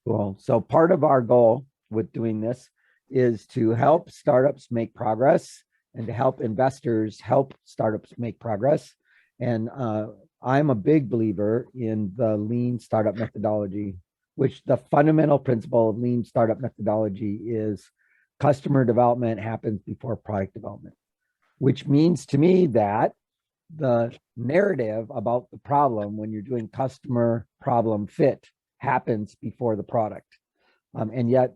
Cool. So part of our goal with doing this is to help startups make progress and to help investors help startups make progress. And I'm a big believer in the lean startup methodology, which the fundamental principle of lean startup methodology is customer development happens before product development, which means to me that the narrative about the problem when you're doing customer problem fit happens before the product. And yet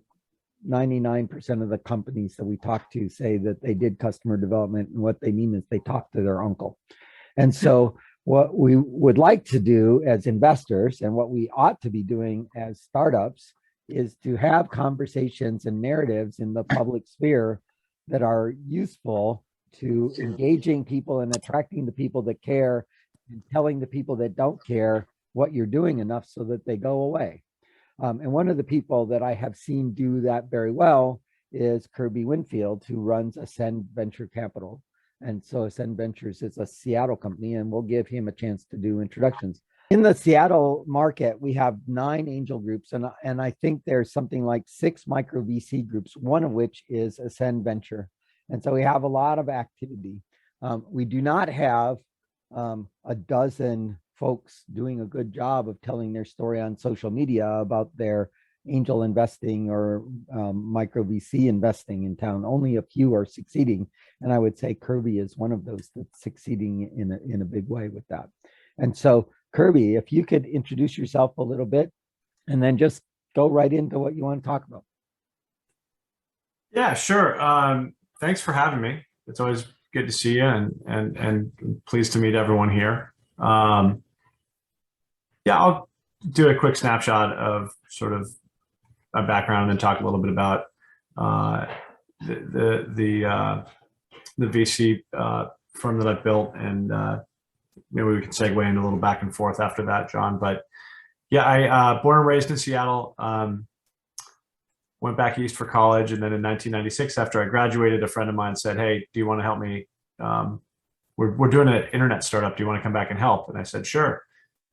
99% of the companies that we talk to say that they did customer development, and what they mean is they talk to their uncle. And so what we would like to do as investors and what we ought to be doing as startups is to have conversations and narratives in the public sphere that are useful to engaging people and attracting the people that care and telling the people that don't care what you're doing enough so that they go away. And one of the people that I have seen do that very well is Kirby Winfield, who runs Ascend Venture Capital. And so Ascend Ventures is a Seattle company, and we'll give him a chance to do introductions. In the Seattle market, we have 9 angel groups, and I think there's something like 6 micro VC groups, one of which is Ascend Venture. And so we have a lot of activity. We do not have a dozen folks doing a good job of telling their story on social media about their angel investing or micro VC investing in town. Only a few are succeeding. And I would say Kirby is one of those that's succeeding in a big way with that. And so Kirby, if you could introduce yourself a little bit and then just go right into what you want to talk about. Yeah, sure. Thanks for having me. It's always good to see you, and pleased to meet everyone here. Yeah, I'll do a quick snapshot of sort of my background and then talk a little bit about the VC firm that I've built, and maybe we can segue into a little back and forth after that, John. But yeah, I born and raised in Seattle. Went back east for college, and then in 1996, after I graduated, a friend of mine said, "Hey, do you want to help me? We're doing an internet startup. Do you want to come back and help?" And I said, "Sure,"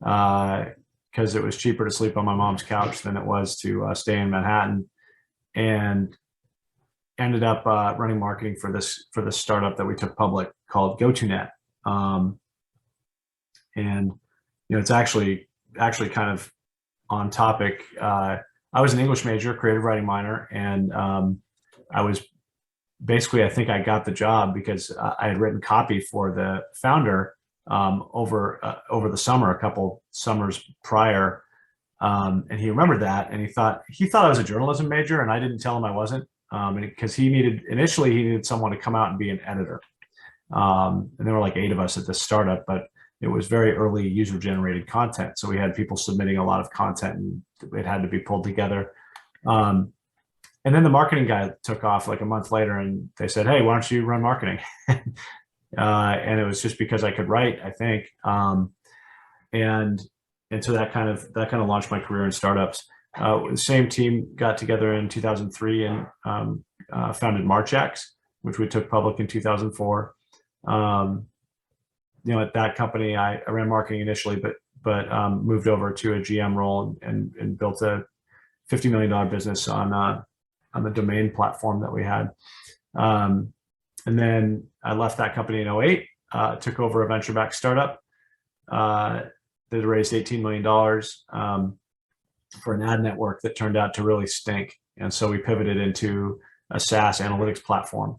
because it was cheaper to sleep on my mom's couch than it was to stay in Manhattan, and ended up running marketing for this startup that we took public called GoToNet. And it's actually kind of on topic. I was an English major, creative writing minor, and I was basically, I think I got the job because I had written copy for the founder over the summer, a couple summers prior, and he remembered that, and he thought I was a journalism major, and I didn't tell him I wasn't, because initially he needed someone to come out and be an editor, and there were like 8 of us at this startup, but it was very early user-generated content. So we had people submitting a lot of content, and it had to be pulled together. And then the marketing guy took off like a month later, and they said, "Hey, why don't you run marketing?" And it was just because I could write, I think. And so that kind of launched my career in startups. The same team got together in 2003 and founded MarchX, which we took public in 2004. At that company, I ran marketing initially, but moved over to a GM role and built a $50 million business on the domain platform that we had. And then I left that company in 2008, took over a venture-backed startup that raised $18 million for an ad network that turned out to really stink. And so we pivoted into a SaaS analytics platform.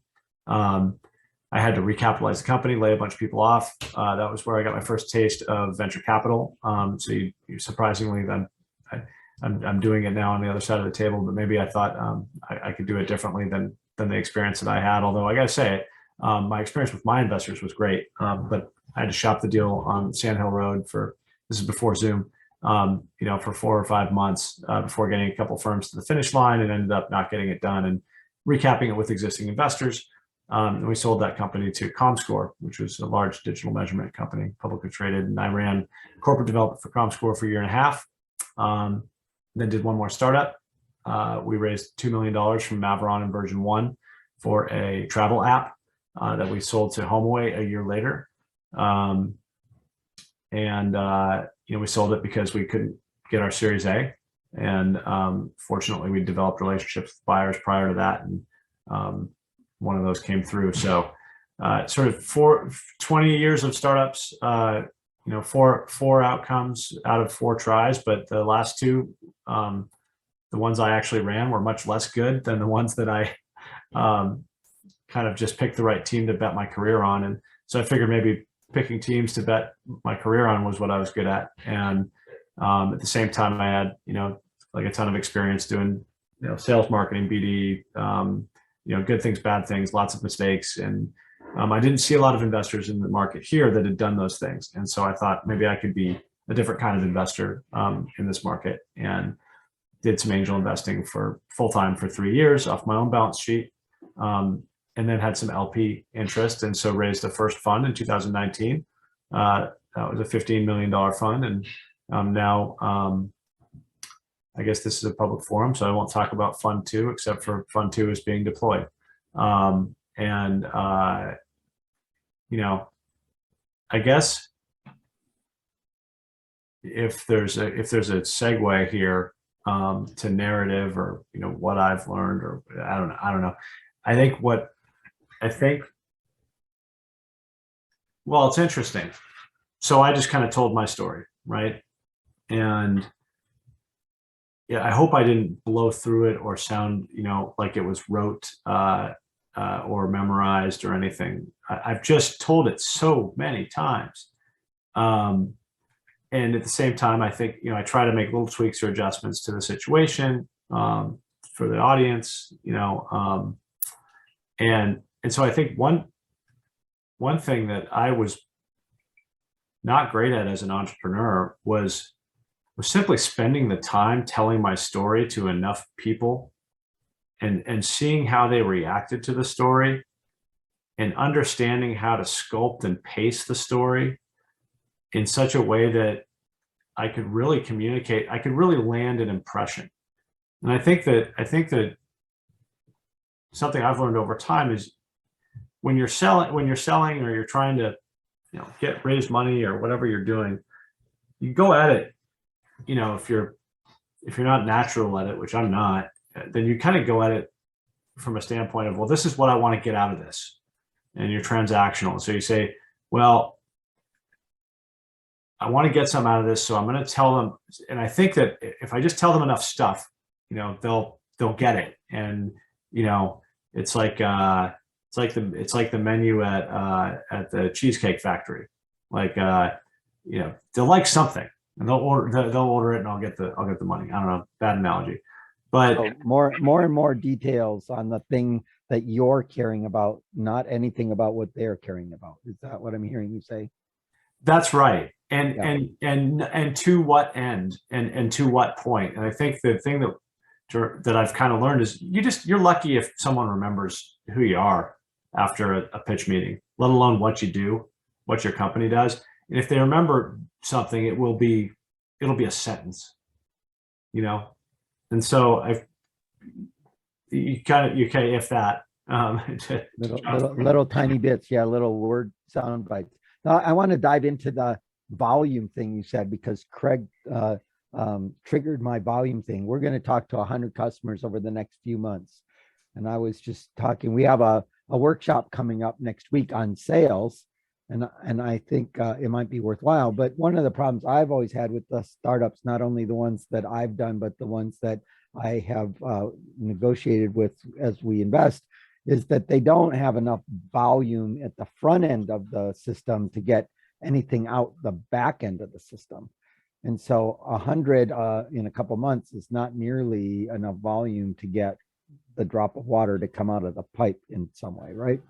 I had to recapitalize the company, lay a bunch of people off. That was where I got my first taste of venture capital. So you surprisingly, then I'm doing it now on the other side of the table. But maybe I thought I could do it differently than the experience that I had. Although I got to say, my experience with my investors was great. But I had to shop the deal on Sand Hill Road this is before Zoom, for 4 or 5 months before getting a couple firms to the finish line, and ended up not getting it done and recapping it with existing investors. And we sold that company to ComScore, which was a large digital measurement company, publicly traded. And I ran corporate development for ComScore for a year and a half. Then did one more startup. We raised $2 million from Maveron and Version 1 for a travel app that we sold to HomeAway a year later. We sold it because we couldn't get our Series A. And fortunately, we developed relationships with buyers prior to that, and one of those came through. So sort of 20 years of startups, four outcomes out of 4 tries, but the last 2, the ones I actually ran, were much less good than the ones that I kind of just picked the right team to bet my career on. And so I figured maybe picking teams to bet my career on was what I was good at. And at the same time, I had, like a ton of experience doing, sales, marketing, BD, good things, bad things, lots of mistakes. And I didn't see a lot of investors in the market here that had done those things. And so I thought maybe I could be a different kind of investor in this market, and did some angel investing for full-time for 3 years off my own balance sheet. And then had some LP interest. And so raised the first fund in 2019. That was a $15 million fund. And now, I guess this is a public forum, so I won't talk about Fund 2, except for Fund 2 is being deployed. I guess if there's a segue here to narrative, or what I've learned, or I don't know. Well, it's interesting. So I just kind of told my story, right? And yeah, I hope I didn't blow through it or sound, like it was rote or memorized or anything. I've just told it so many times. And at the same time, I think, I try to make little tweaks or adjustments to the situation for the audience, and so I think one thing that I was not great at as an entrepreneur was simply spending the time telling my story to enough people, and seeing how they reacted to the story, and understanding how to sculpt and pace the story in such a way that I could really communicate, I could really land an impression. And I think that something I've learned over time is when you're selling or you're trying to, raise money or whatever you're doing, you go at it, if you're not natural at it, which I'm not, then you kind of go at it from a standpoint of, well, this is what I want to get out of this. And you're transactional. So you say, well, I want to get some out of this, so I'm going to tell them. And I think that if I just tell them enough stuff, they'll get it. And it's like the menu at the Cheesecake Factory. Like they'll like something, and they'll order it, and I'll get the money. I don't know, bad analogy, but so more and more details on the thing that you're caring about, not anything about what they're caring about. Is that what I'm hearing you say? That's right. And Yeah. and to what end, and to what point? And I think the thing that I've kind of learned is you're lucky if someone remembers who you are after a pitch meeting, let alone what you do, what your company does. And if they remember something, it'll be a sentence, And so you if that little tiny bits, yeah, little word sound bites. Now I want to dive into the volume thing you said, because Craig triggered my volume thing. We're going to talk to 100 customers over the next few months, and I was just talking. We have a workshop coming up next week on sales, and I think it might be worthwhile. But one of the problems I've always had with the startups, not only the ones that I've done, but the ones that I have negotiated with as we invest, is that they don't have enough volume at the front end of the system to get anything out the back end of the system. And so 100 in a couple months is not nearly enough volume to get the drop of water to come out of the pipe in some way, right?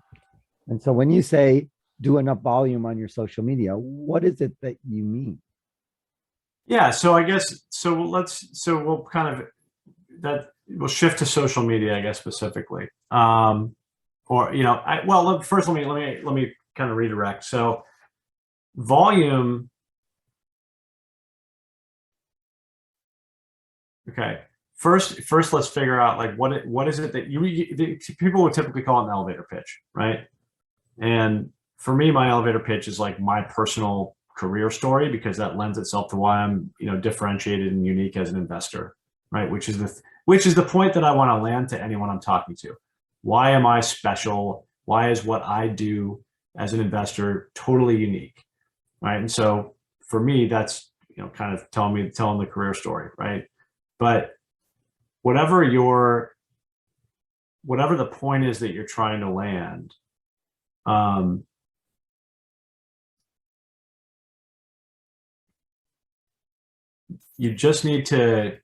And so when you say do enough volume on your social media, what is it that you mean? Yeah, so I guess we'll kind of we'll shift to social media, I guess, specifically. First let me kind of redirect. So volume. Okay. First, let's figure out like what is it that people would typically call an elevator pitch, right? And for me, my elevator pitch is like my personal career story, because that lends itself to why I'm differentiated and unique as an investor. right? Which is the point that I want to land to anyone I'm talking to. Why am I special? Why is what I do as an investor totally unique, right? And so for me, that's, you know, kind of telling the career story, right? But whatever the point is that you're trying to land, you just need to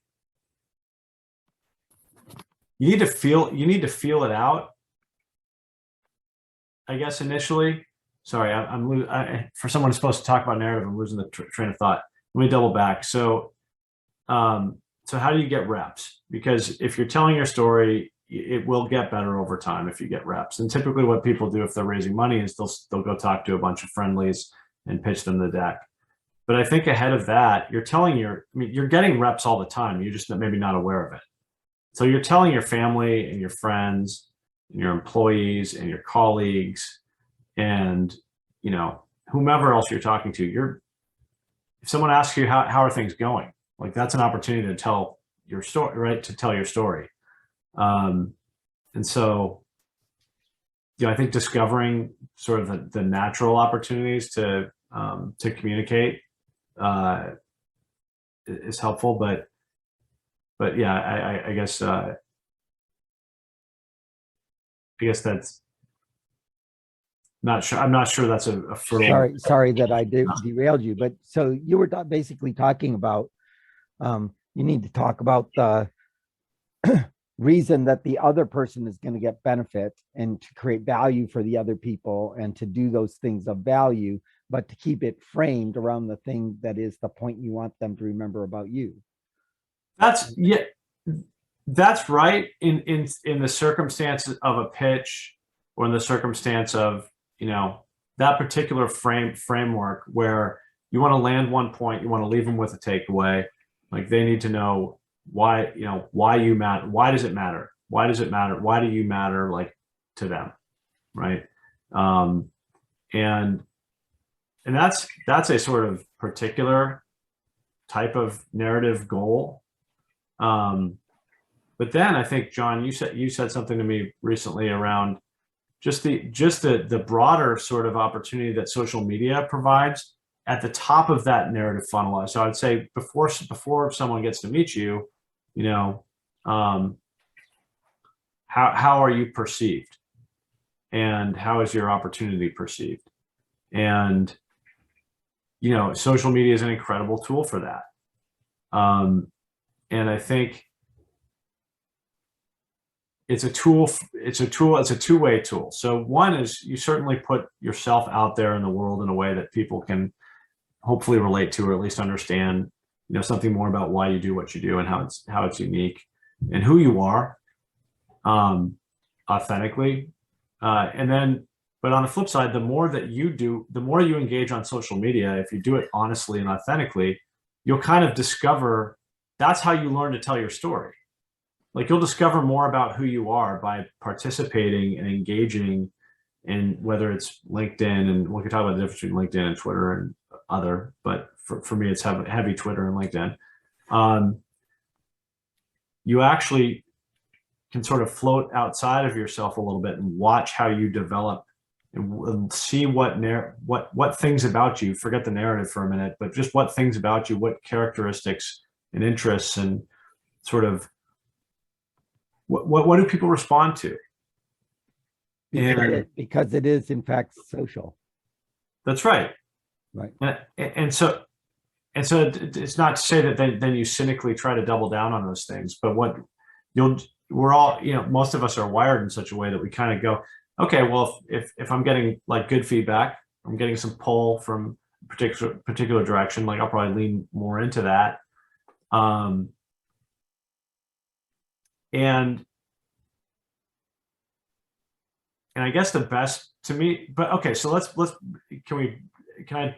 feel it out, I guess, initially. Sorry, for someone who's supposed to talk about narrative, I'm losing the train of thought. Let me double back. So how do you get reps? Because if you're telling your story, it will get better over time if you get reps. And typically what people do if they're raising money is they'll go talk to a bunch of friendlies and pitch them the deck. But I think ahead of that, you're getting reps all the time. You're just maybe not aware of it. So you're telling your family and your friends and your employees and your colleagues and, you know, whomever else you're talking to, if someone asks you how are things going, like that's an opportunity to tell your story, right? To tell your story. And so, you know, I think discovering sort of the natural opportunities to communicate is helpful, but yeah, I guess that's not sure. I'm not sure that's a fertile. Sorry that I derailed you, but so you were basically talking about you need to talk about the reason that the other person is going to get benefit and to create value for the other people and to do those things of value, but to keep it framed around the thing that is the point you want them to remember about you. That's right in the circumstances of a pitch or in the circumstance of, you know, that particular framework where you want to land one point, you want to leave them with a takeaway. Like they need to know why, you know, why you matter. Why does it matter? Why does it matter? Why do you matter, like, to them, right? And that's a sort of particular type of narrative goal. But then I think, John, you said something to me recently around just the broader sort of opportunity that social media provides at the top of that narrative funnel. So I'd say before someone gets to meet you, you know, how are you perceived, and how is your opportunity perceived? And, you know, social media is an incredible tool for that. And I think it's a two-way tool. So one is you certainly put yourself out there in the world in a way that people can hopefully relate to, or at least understand, you know, something more about why you do what you do and how it's unique and who you are, authentically. And then, but on the flip side, the more that you do, the more you engage on social media, if you do it honestly and authentically, you'll kind of discover that's how you learn to tell your story. Like you'll discover more about who you are by participating and engaging in, whether it's LinkedIn, and we can talk about the difference between LinkedIn and Twitter and other, but for me, it's heavy Twitter and LinkedIn. You actually can sort of float outside of yourself a little bit and watch how you develop and see what things about you, forget the narrative for a minute, but just what things about you, what characteristics and interests and sort of what do people respond to? Because it is in fact social. That's right. Right. And so it's not to say that then you cynically try to double down on those things, but we're all, you know, most of us are wired in such a way that we kind of go, okay, well, if I'm getting like good feedback, I'm getting some pull from particular direction, like I'll probably lean more into that. And I guess the best to me, but okay, so can I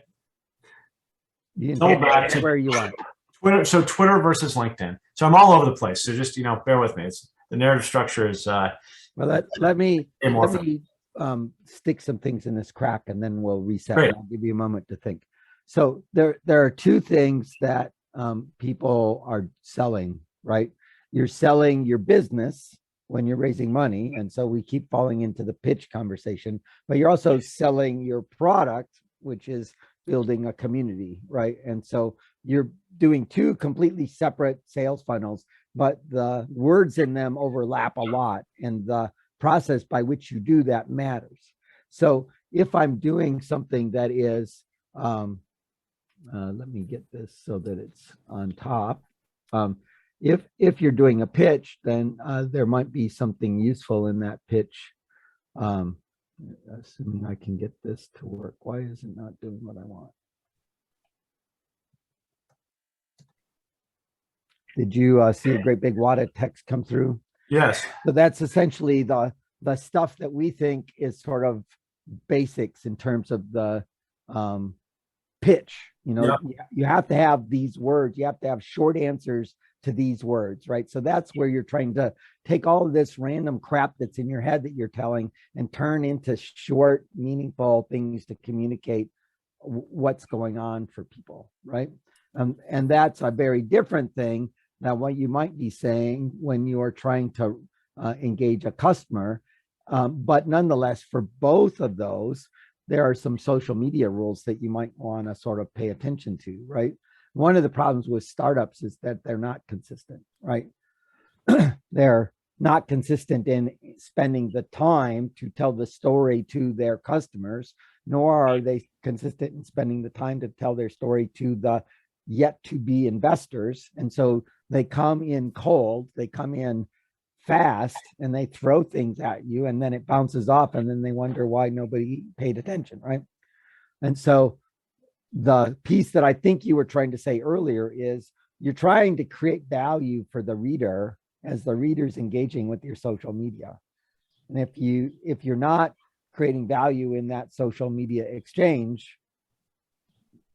go back to where you want? Twitter. So Twitter versus LinkedIn. So I'm all over the place. So just, you know, bear with me. It's the narrative structure is well, let me stick some things in this crack and then we'll reset. Great. I'll give you a moment to think. So there are two things that people are selling right? You're selling your business when you're raising money. And so we keep falling into the pitch conversation, but you're also selling your product, which is building a community, right? And so you're doing two completely separate sales funnels, but the words in them overlap a lot, and the process by which you do that matters. So if I'm doing something that is, let me get this so that it's on top. If you're doing a pitch, then there might be something useful in that pitch. Assuming I can get this to work. Why is it not doing what I want? Did you see a great big wad of text come through? Yes. So that's essentially the stuff that we think is sort of basics in terms of the pitch. You have to have these words. You have to have short answers to these words, right? So that's where you're trying to take all of this random crap that's in your head that you're telling and turn into short, meaningful things to communicate what's going on for people, right? And that's a very different thing than what you might be saying when you are trying to engage a customer. But nonetheless, for both of those, there are some social media rules that you might want to sort of pay attention to, right? One of the problems with startups is that they're not consistent, right? They're not consistent in spending the time to tell the story to their customers, nor are they consistent in spending the time to tell their story to the yet to be investors. And so they come in cold, they come in fast, and they throw things at you, and then it bounces off, and then they wonder why nobody paid attention, right? And so the piece that I think you were trying to say earlier is you're trying to create value for the reader as the reader's engaging with your social media. And if you're not creating value in that social media exchange,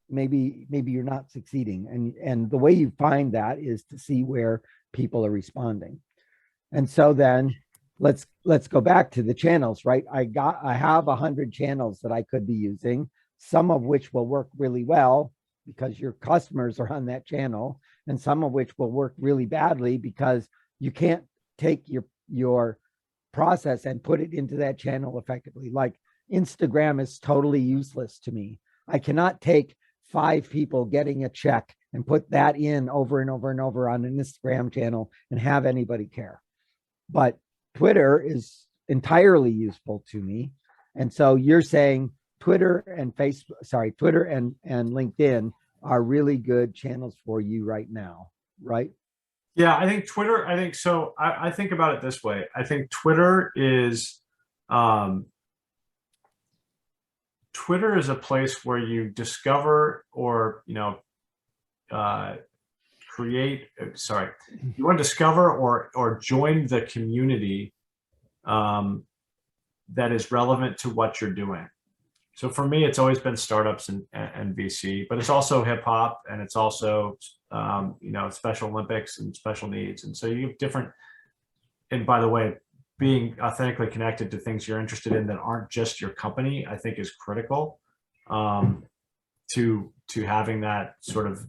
maybe you're not succeeding. And the way you find that is to see where people are responding. And so then let's go back to the channels, right? I have 100 channels that I could be using, some of which will work really well because your customers are on that channel, and some of which will work really badly because you can't take your process and put it into that channel effectively. Like Instagram is totally useless to me. I cannot take 5 people getting a check and put that in over and over and over on an Instagram channel and have anybody care. But Twitter is entirely useful to me. And so you're saying Twitter and LinkedIn are really good channels for you right now, right? Yeah, I think Twitter, I think about it this way. I think Twitter is a place where you discover or, you want to discover or join the community that is relevant to what you're doing. So for me, it's always been startups and VC, but it's also hip hop, and it's also Special Olympics and special needs. And so you have different, and by the way, being authentically connected to things you're interested in that aren't just your company, I think is critical to having that sort of,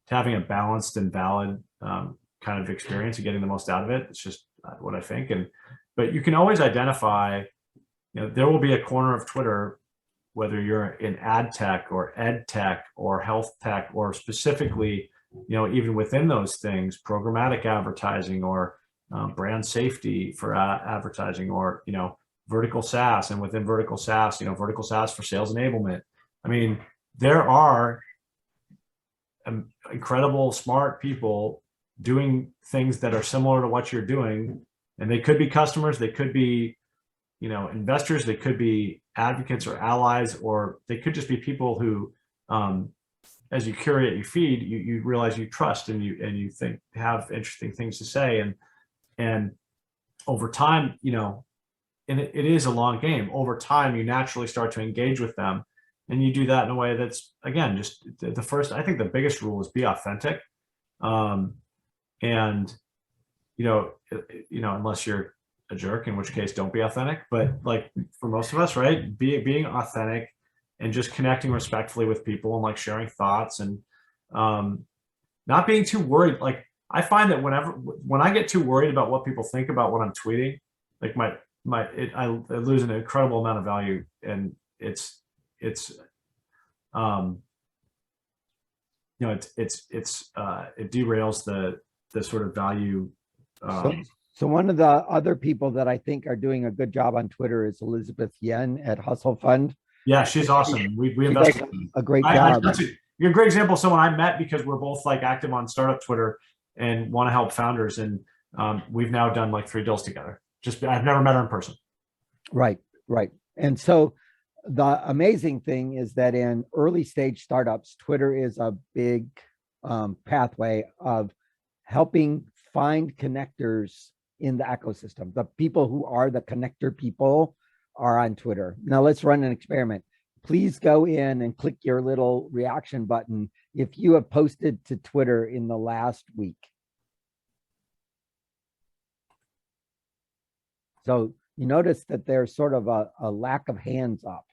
to having a balanced and valid kind of experience and getting the most out of it. It's just what I think. But you can always identify, there will be a corner of Twitter, whether you're in ad tech or ed tech or health tech, or specifically, even within those things, programmatic advertising or brand safety for advertising, or, vertical SaaS, and within vertical SaaS, vertical SaaS for sales enablement. I mean, there are incredible, smart people doing things that are similar to what you're doing. And they could be customers, they could be, investors, they could be advocates or allies, or they could just be people who, as you curate your feed, you realize you trust and you think have interesting things to say. And over time, and it is a long game. Over time, you naturally start to engage with them. And you do that in a way that's, again, just the first, I think the biggest rule is be authentic. And, unless you're a jerk, in which case don't be authentic. But like for most of us, right, being authentic and just connecting respectfully with people and like sharing thoughts and not being too worried. Like I find that when I get too worried about what people think about what I'm tweeting, like I lose an incredible amount of value, and um, it derails the sort of value. So one of the other people that I think are doing a good job on Twitter is Elizabeth Yen at Hustle Fund. Yeah, she's awesome. We She invested does a great job. You're a great example of someone I met because we're both like active on startup Twitter and want to help founders. And we've now done like 3 deals together. I've never met her in person. Right. And so the amazing thing is that in early stage startups, Twitter is a big pathway of helping find connectors in the ecosystem. The people who are the connector people are on Twitter. Now let's run an experiment. Please go in and click your little reaction button if you have posted to Twitter in the last week. So you notice that there's sort of a lack of hands up.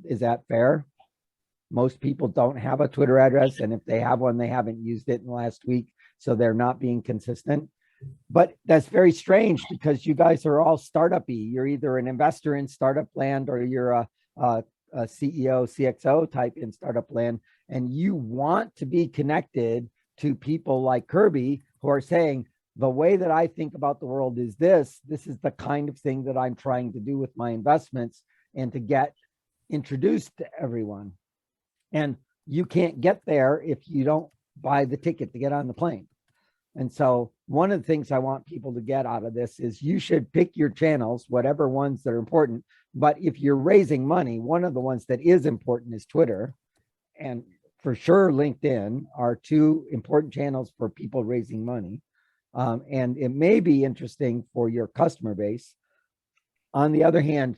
Is that fair? Most people don't have a Twitter address, and if they have one, they haven't used it in the last week, so they're not being consistent. But that's very strange because you guys are all startup-y. You're either an investor in startup land or you're a CEO, CXO type in startup land, and you want to be connected to people like Kirby who are saying, the way that I think about the world is this is the kind of thing that I'm trying to do with my investments and to get introduced to everyone. And you can't get there if you don't buy the ticket to get on the plane. And so one of the things I want people to get out of this is you should pick your channels, whatever ones that are important. But if you're raising money, one of the ones that is important is Twitter. And for sure, LinkedIn are 2 important channels for people raising money. And it may be interesting for your customer base. On the other hand,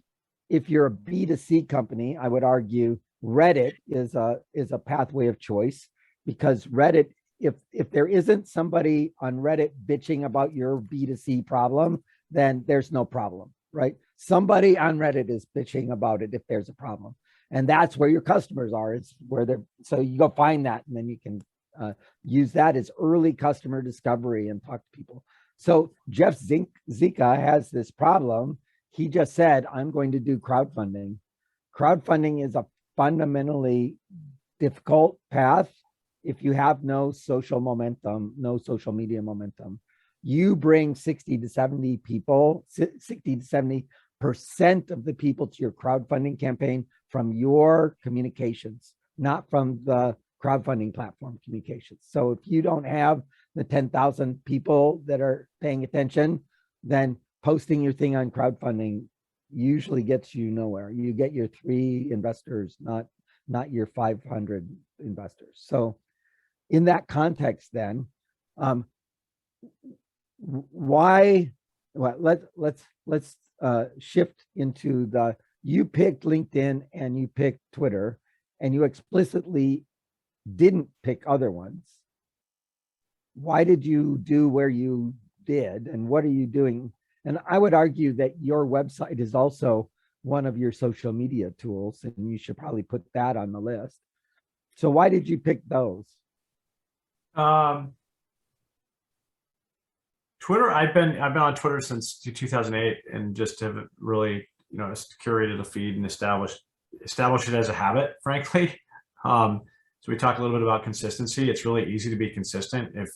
if you're a B2C company, I would argue Reddit is a pathway of choice, because Reddit, if there isn't somebody on Reddit bitching about your B2C problem, then there's no problem, right? Somebody on Reddit is bitching about it if there's a problem. And that's where your customers are. It's where they're, so you go find that, and then you can use that as early customer discovery and talk to people. So Jeff Zika has this problem. He just said, I'm going to do crowdfunding. Crowdfunding is a fundamentally difficult path if you have no social momentum, no social media momentum. You bring 60 to 70 people, 60 to 70% of the people to your crowdfunding campaign from your communications, not from the crowdfunding platform communications. So if you don't have the 10,000 people that are paying attention, then posting your thing on crowdfunding usually gets you nowhere. You get your 3 investors, not your 500 investors. So in that context, then, why? Well, let's shift into the. You picked LinkedIn and you picked Twitter, and you explicitly didn't pick other ones. Why did you do where you did, and what are you doing? And I would argue that your website is also one of your social media tools, and you should probably put that on the list. So why did you pick those? Twitter, I've been on Twitter since 2008, and just have really, curated a feed and established it as a habit, frankly. So we talked a little bit about consistency. It's really easy to be consistent if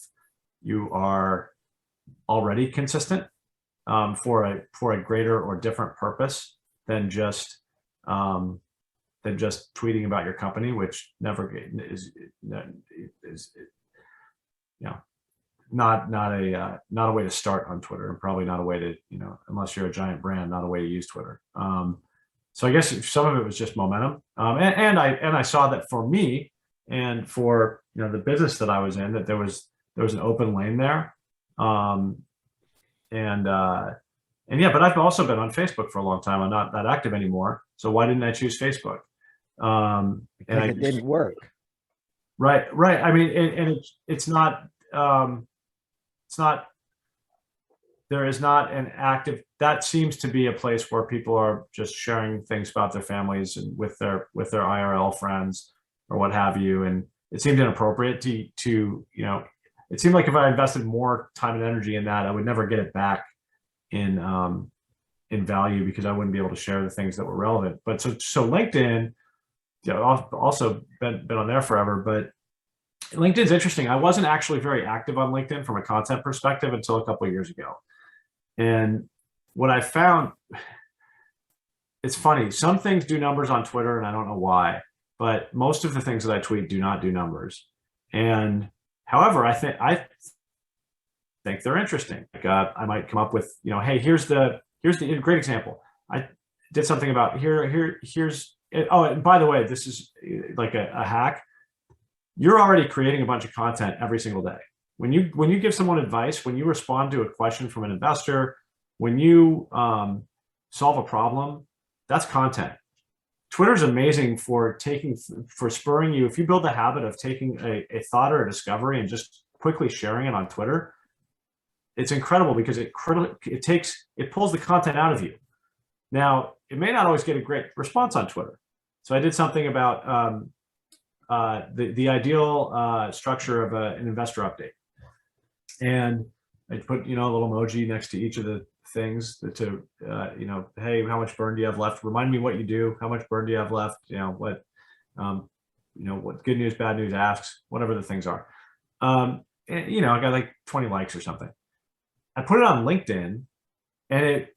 you are already consistent for a greater or different purpose than just tweeting about your company, which never is not a way to start on Twitter, and probably not a way to, unless you're a giant brand, not a way to use Twitter. So I guess some of it was just momentum, and I saw that for me and for the business that I was in, that there was an open lane there, and yeah, but I've also been on Facebook for a long time. I'm not that active anymore, so why didn't I choose Facebook? And it didn't work. Right. I mean, it's not. There is not an active. That seems to be a place where people are just sharing things about their families and with their IRL friends or what have you, and it seemed inappropriate to it seemed like if I invested more time and energy in that, I would never get it back in value, because I wouldn't be able to share the things that were relevant. But so LinkedIn, I've also been on there forever, but LinkedIn's interesting. I wasn't actually very active on LinkedIn from a content perspective until a couple of years ago. And what I found, it's funny, some things do numbers on Twitter and I don't know why, but most of the things that I tweet do not do numbers. And however, I think they're interesting. Like I might come up with, hey, here's the great example. I did something about here's oh, and by the way, this is like a hack. You're already creating a bunch of content every single day. When you give someone advice, when you respond to a question from an investor, when you solve a problem, that's content. Twitter's amazing for spurring you. If you build the habit of taking a thought or a discovery and just quickly sharing it on Twitter, it's incredible because it pulls the content out of you. Now, it may not always get a great response on Twitter. So I did something about the ideal structure of an investor update. And I put, a little emoji next to each of the things to, hey, how much burn do you have left? Remind me what you do. How much burn do you have left? What good news, bad news asks, whatever the things are. And, I got like 20 likes or something. I put it on LinkedIn and it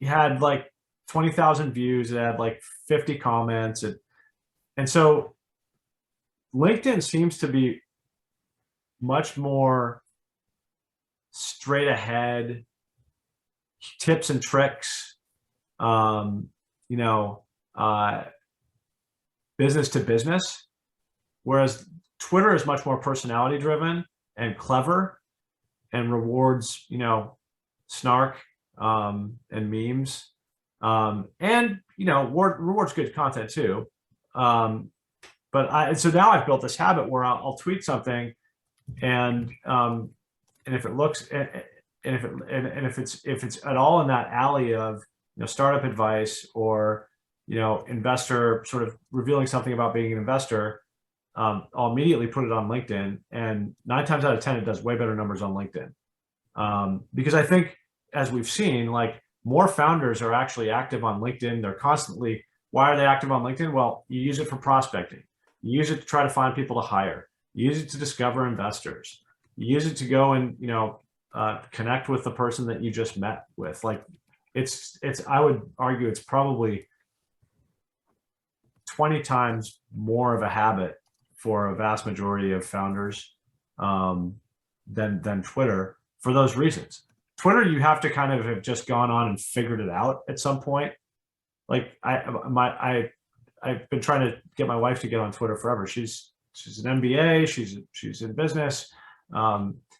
had like 20,000 views. It had like 50 comments. And so LinkedIn seems to be much more straight ahead, tips and tricks, business to business, whereas Twitter is much more personality driven and clever and rewards, snark and memes, and rewards good content too. So now I've built this habit where I'll tweet something, and if it looks, and if it's at all in that alley of startup advice or investor sort of revealing something about being an investor, I'll immediately put it on LinkedIn, and 9 times out of 10 it does way better numbers on LinkedIn, because I think, as we've seen, like more founders are actually active on LinkedIn. They're constantly. Why are they active on LinkedIn? Well, you use it for prospecting. You use it to try to find people to hire. You use it to discover investors. You use it to go and connect with the person that you just met with. Like it's I would argue it's probably 20 times more of a habit for a vast majority of founders than Twitter, for those reasons. Twitter, you have to kind of have just gone on and figured it out at some point. Like I've been trying to get my wife to get on Twitter forever. She's an MBA. She's in business.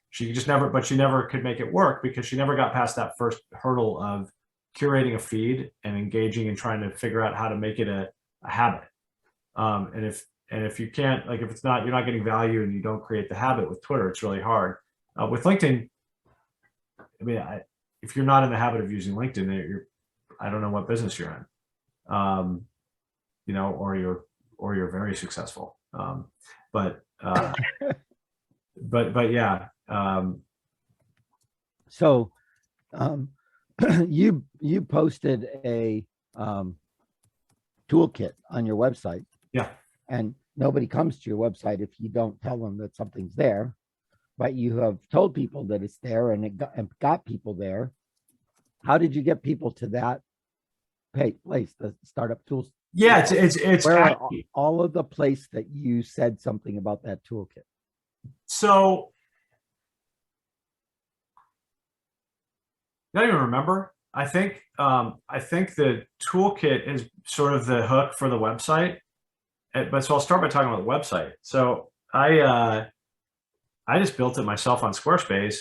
She never could make it work because she never got past that first hurdle of curating a feed and engaging and trying to figure out how to make it a habit. And if you can't, like, if it's not, you're not getting value and you don't create the habit with Twitter, it's really hard. With LinkedIn, I mean, if you're not in the habit of using LinkedIn, I don't know what business you're in, or you're very successful. But yeah. So you posted a toolkit on your website. Yeah. And nobody comes to your website if you don't tell them that something's there, but you have told people that it's there, and it got people there. How did you get people to that place, the startup tools? Yeah, it's where are all of the place that you said something about that toolkit? So I don't even remember. I think the toolkit is sort of the hook for the website. But so I'll start by talking about the website. So I just built it myself on Squarespace,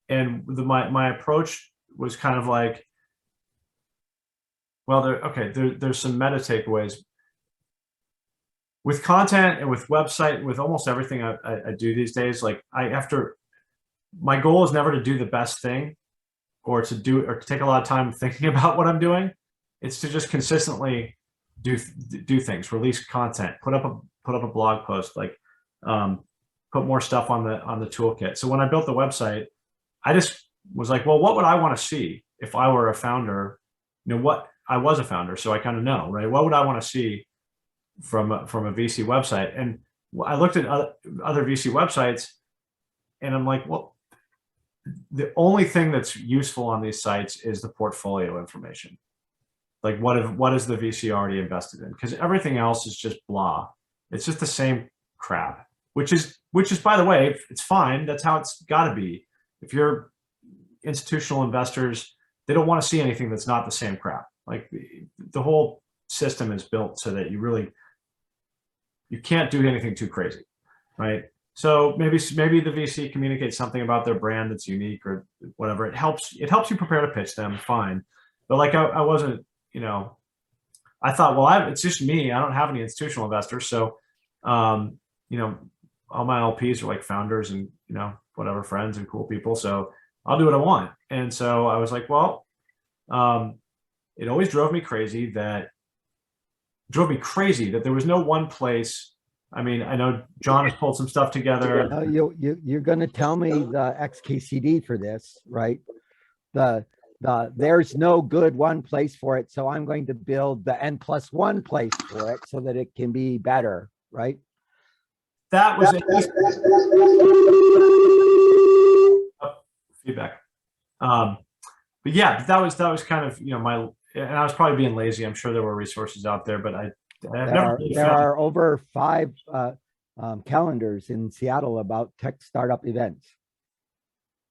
and my approach was kind of like, well, there's some meta takeaways with content and with website, with almost everything I do these days. Like my goal is never to do the best thing or to take a lot of time thinking about what I'm doing. It's to just consistently do things, release content, put up put up a blog post, like put more stuff on the toolkit. So when I built the website, I just was like, well, what would I want to see if I were a founder? What I was a founder, so I kind of know, right? What would I want to see from a VC website? And I looked at other VC websites, and I'm like, well, the only thing that's useful on these sites is the portfolio information. Like what is the VC already invested in? Because everything else is just blah. It's just the same crap, which is by the way, it's fine. That's how it's got to be. If you're institutional investors, they don't want to see anything that's not the same crap. Like the whole system is built so that you can't do anything too crazy, right? So maybe the VC communicates something about their brand that's unique or whatever. It helps you prepare to pitch them, fine. But like I wasn't, I thought, well, it's just me. I don't have any institutional investors, so all my LPs are like founders and whatever, friends and cool people. So I'll do what I want. And so I was like, well, it always drove me crazy that there was no one place. I mean, I know John has pulled some stuff together. You're going to tell me the XKCD for this, right? There's no good one place for it, so I'm going to build the N+1 place for it so that it can be better, right? That was feedback. But yeah, that was kind of my, and I was probably being lazy. I'm sure there were resources out there, but there are over 5 calendars in Seattle about tech startup events.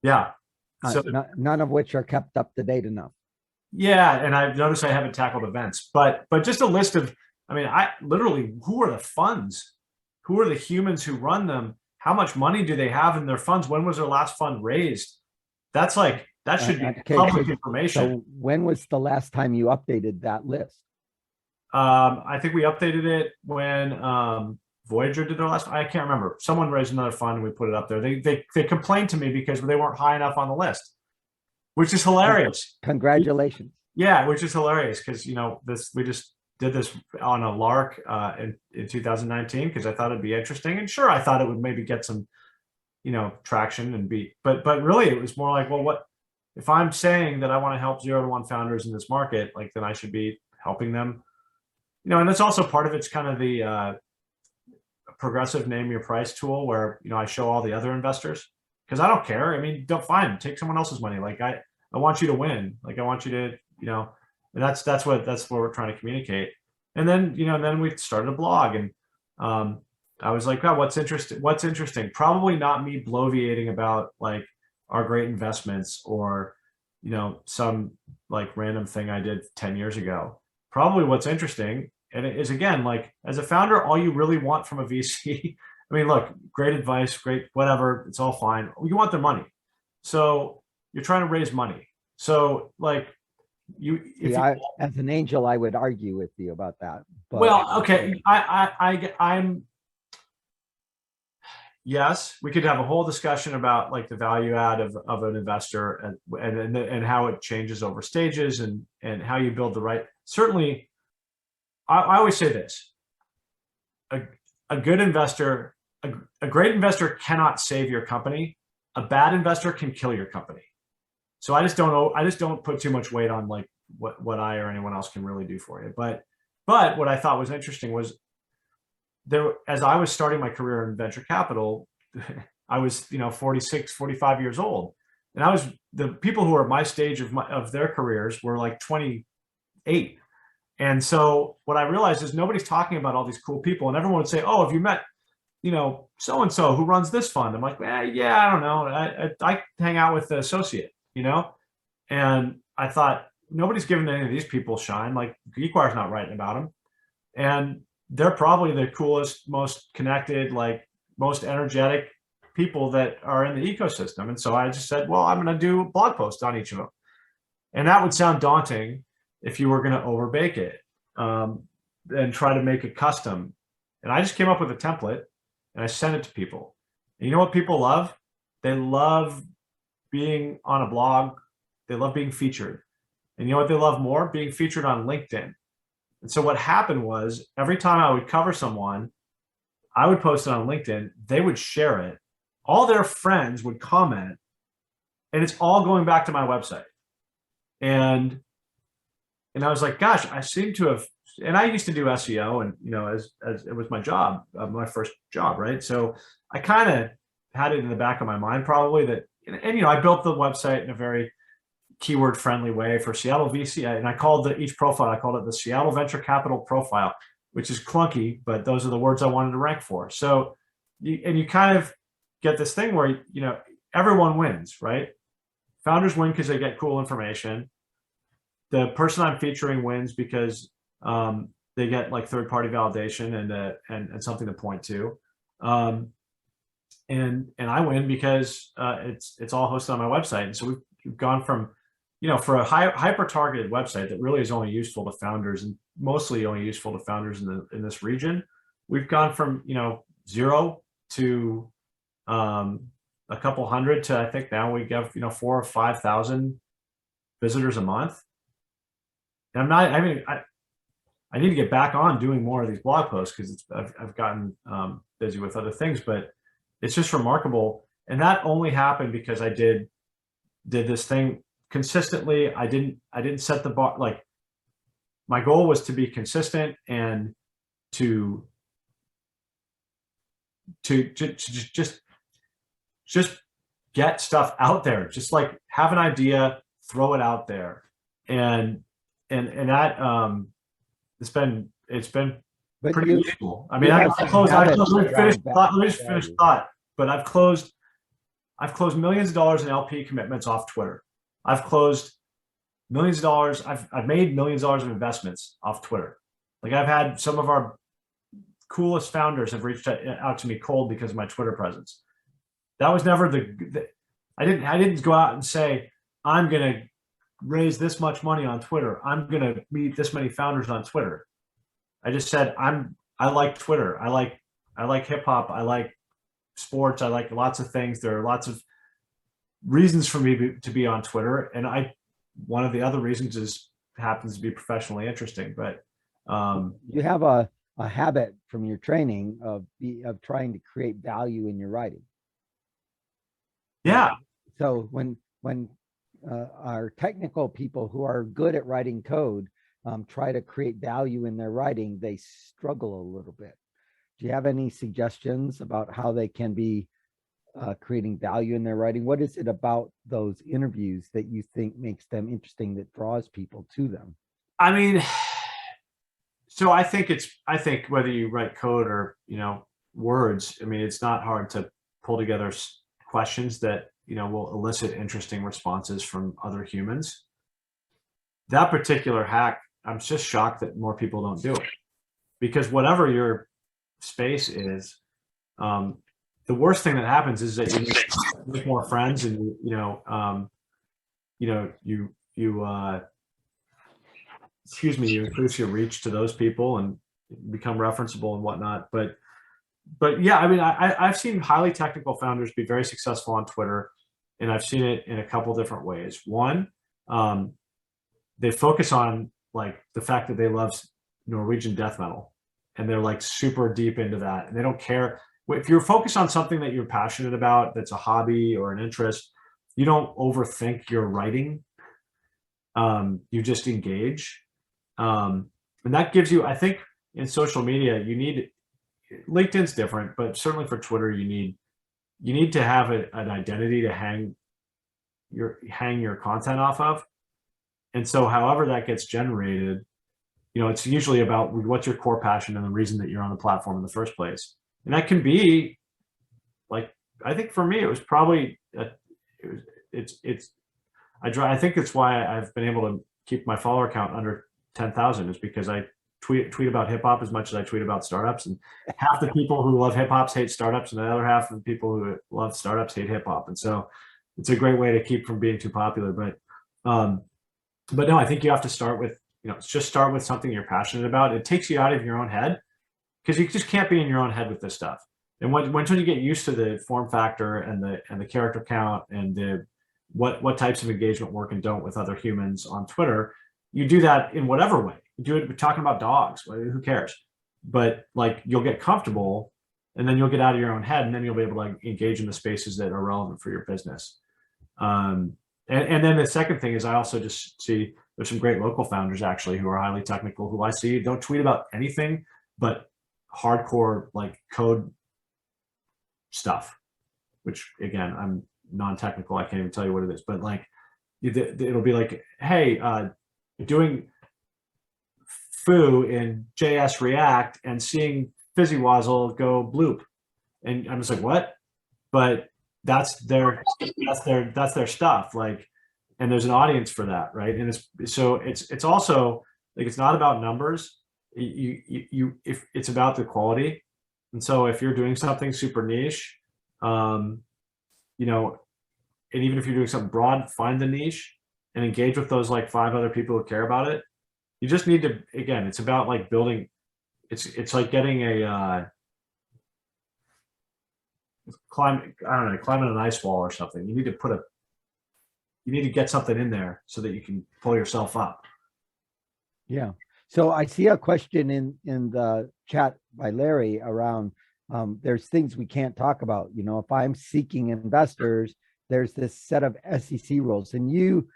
Yeah. So none of which are kept up to date enough. Yeah, and I've noticed I haven't tackled events, but just a list of, I literally, who are the funds? Who are the humans who run them? How much money do they have in their funds? When was their last fund raised? That's like, that should be public information. So when was the last time you updated that list? I think we updated it when Voyager did their last. I can't remember. Someone raised another fund and we put it up there. They complained to me because they weren't high enough on the list, which is hilarious. Congratulations. Yeah, which is hilarious because we just did this on a lark in 2019 because I thought it'd be interesting, and sure, I thought it would maybe get some traction and but really it was more like, well, what if I'm saying that I want to help 0 to 1 founders in this market, like then I should be helping them, and it's also part of it's kind of the progressive name your price tool where I show all the other investors because I don't care. Don't take someone else's money. Like I want you to win. Like I want you to and that's what we're trying to communicate. And then then we started a blog, and I was like, wow, what's interesting? Probably not me bloviating about like our great investments or some like random thing I did 10 years ago. Probably what's interesting, and it is, again, like as a founder, all you really want from a VC, look, great advice, great whatever, it's all fine. You want their money. So you're trying to raise money. So like as an angel, I would argue with you about that. But well, okay. I'm yes, we could have a whole discussion about like the value add of an investor and how it changes over stages and how you build the right. Certainly, I always say this: a good investor, a great investor cannot save your company. A bad investor can kill your company. So I just don't put too much weight on like what I or anyone else can really do for you. But what I thought was interesting was as I was starting my career in venture capital, I was 46, 45 years old, and the people who were at my stage of their careers were like 28. And so what I realized is nobody's talking about all these cool people, and everyone would say, oh, have you met so and so who runs this fund? I'm like, yeah, I don't know. I hang out with the associate, and I thought nobody's giving any of these people shine. Like Geekwire's not writing about them, and they're probably the coolest, most connected, like most energetic people that are in the ecosystem. And so I just said, well, I'm going to do a blog post on each of them. And that would sound daunting if you were going to overbake it and try to make it custom. And I just came up with a template and I sent it to people. And you know what people love? They love being on a blog. They love being featured. And you know what they love more? Being featured on LinkedIn. And so what happened was every time I would cover someone, I would post it on LinkedIn. They would share it. All their friends would comment, and it's all going back to my website. And I was like, gosh, I seem to have, and I used to do SEO, and as it was my job, my first job, right? So I kind of had it in the back of my mind probably that, and I built the website in a very keyword friendly way for Seattle.VC, and I called each profile, I called it the Seattle Venture Capital Profile, which is clunky, but those are the words I wanted to rank for. So, you kind of get this thing where, everyone wins, right? Founders win because they get cool information. The person I'm featuring wins because they get like third-party validation and something to point to. And I win because it's all hosted on my website. And so we've gone from, for a hyper-targeted website that really is only useful to founders and mostly only useful to founders in this region, we've gone from 0 to a couple hundred to, I think now we get 4,000 or 5,000 visitors a month. And I need to get back on doing more of these blog posts because I've gotten busy with other things, but it's just remarkable. And that only happened because I did this thing consistently. I didn't set the bar. Like, my goal was to be consistent and to just get stuff out there. Just like have an idea, throw it out there. And that it's been pretty useful. I mean, let me just finish thought. But I've closed millions of dollars in LP commitments off Twitter. I've closed millions of dollars. I've made millions of dollars of investments off Twitter. Like, I've had some of our coolest founders have reached out to me cold because of my Twitter presence. That was never I didn't go out and say, I'm going to raise this much money on Twitter. I'm going to meet this many founders on Twitter. I just said, I like Twitter. I like hip hop. I like sports. I like lots of things. There are lots of reasons for me to be on Twitter. And one of the other reasons happens to be professionally interesting, but you have a habit from your training of trying to create value in your writing. Yeah. So when our technical people who are good at writing code try to create value in their writing, they struggle a little bit. Do you have any suggestions about how they can be creating value in their writing? What is it about those interviews that you think makes them interesting, that draws people to them? I mean, so I think whether you write code or, words, I mean, it's not hard to pull together questions that, will elicit interesting responses from other humans. That particular hack, I'm just shocked that more people don't do it, because whatever your space is, the worst thing that happens is that you make more friends, and you increase your reach to those people and become referenceable and whatnot. But yeah, I mean, I've seen highly technical founders be very successful on Twitter, and I've seen it in a couple different ways. One, they focus on like the fact that they love Norwegian death metal, and they're like super deep into that, and they don't care. If you're focused on something that you're passionate about, that's a hobby or an interest, you don't overthink your writing. You just engage. And that gives you, I think, in social media, LinkedIn's different, but certainly for Twitter, you need to have an identity to hang your content off of. And so however that gets generated, it's usually about what's your core passion and the reason that you're on the platform in the first place. And that can be like, I think for me, it was probably, I think it's why I've been able to keep my follower count under 10,000, is because I tweet about hip hop as much as I tweet about startups, and half the people who love hip hops hate startups, and the other half of the people who love startups hate hip hop. And so it's a great way to keep from being too popular. But no, I think you have to start with, just start with something you're passionate about. It takes you out of your own head, because you just can't be in your own head with this stuff. And once you get used to the form factor and the character count and what types of engagement work and don't with other humans on Twitter, you do that in whatever way. You do it talking about dogs, who cares? But like, you'll get comfortable, and then you'll get out of your own head, and then you'll be able to engage in the spaces that are relevant for your business. And then the second thing is I also just see there's some great local founders actually who are highly technical, who I see don't tweet about anything but hardcore like code stuff, which again, I'm non-technical. I can't even tell you what it is, but like it'll be like, hey, doing foo in JS React and seeing FuzzyWazzle go bloop. And I'm just like, what? But that's their stuff. Like, and there's an audience for that, right? And it's also like, it's not about numbers. If it's about the quality. And so if you're doing something super niche, you know, and even if you're doing something broad, find the niche and engage with those like 5 other people who care about it. You just need to, again, it's about like building, it's like getting a climbing an ice wall or something. You need to get something in there so that you can pull yourself up. Yeah. So I see a question in the chat by Larry around there's things we can't talk about. You know, if I'm seeking investors, there's this set of SEC rules, and you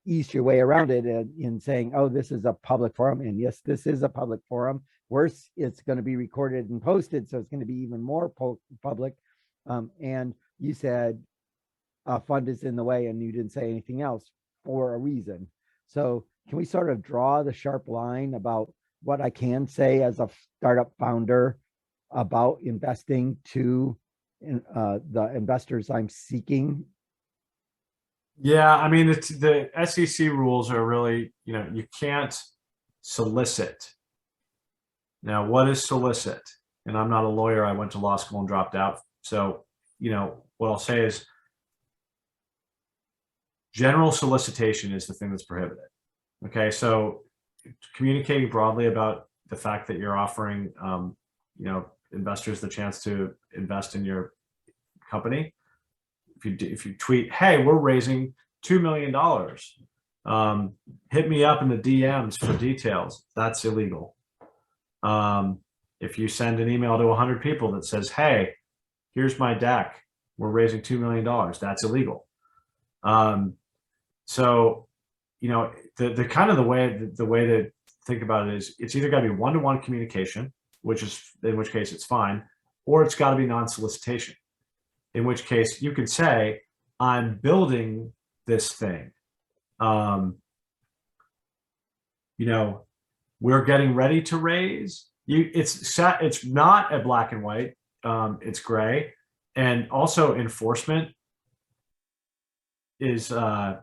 ease your way around it in saying, oh, this is a public forum. And yes, this is a public forum. Worse, it's going to be recorded and posted, so it's going to be even more public. And you said a fund is in the way, and you didn't say anything else for a reason. So can we sort of draw the sharp line about what I can say as a startup founder about investing to the investors I'm seeking? Yeah, I mean, it's the SEC rules are really, you know, you can't solicit. Now, what is solicit? And I'm not a lawyer. I went to law school and dropped out. So, you know, what I'll say is general solicitation is the thing that's prohibited. Okay, so communicating broadly about the fact that you're offering, you know, investors the chance to invest in your company. If you tweet, hey, we're raising $2 million, hit me up in the DMs for details, that's illegal. If you send an email to 100 people that says, hey, here's my deck, we're raising $2 million, that's illegal. So, you know, the kind of the way to think about it is it's either got to be one-to-one communication, in which case it's fine, or it's got to be non-solicitation, in which case you could say, I'm building this thing. You know, we're getting ready to raise. It's not a black and white. It's gray, and also enforcement is, you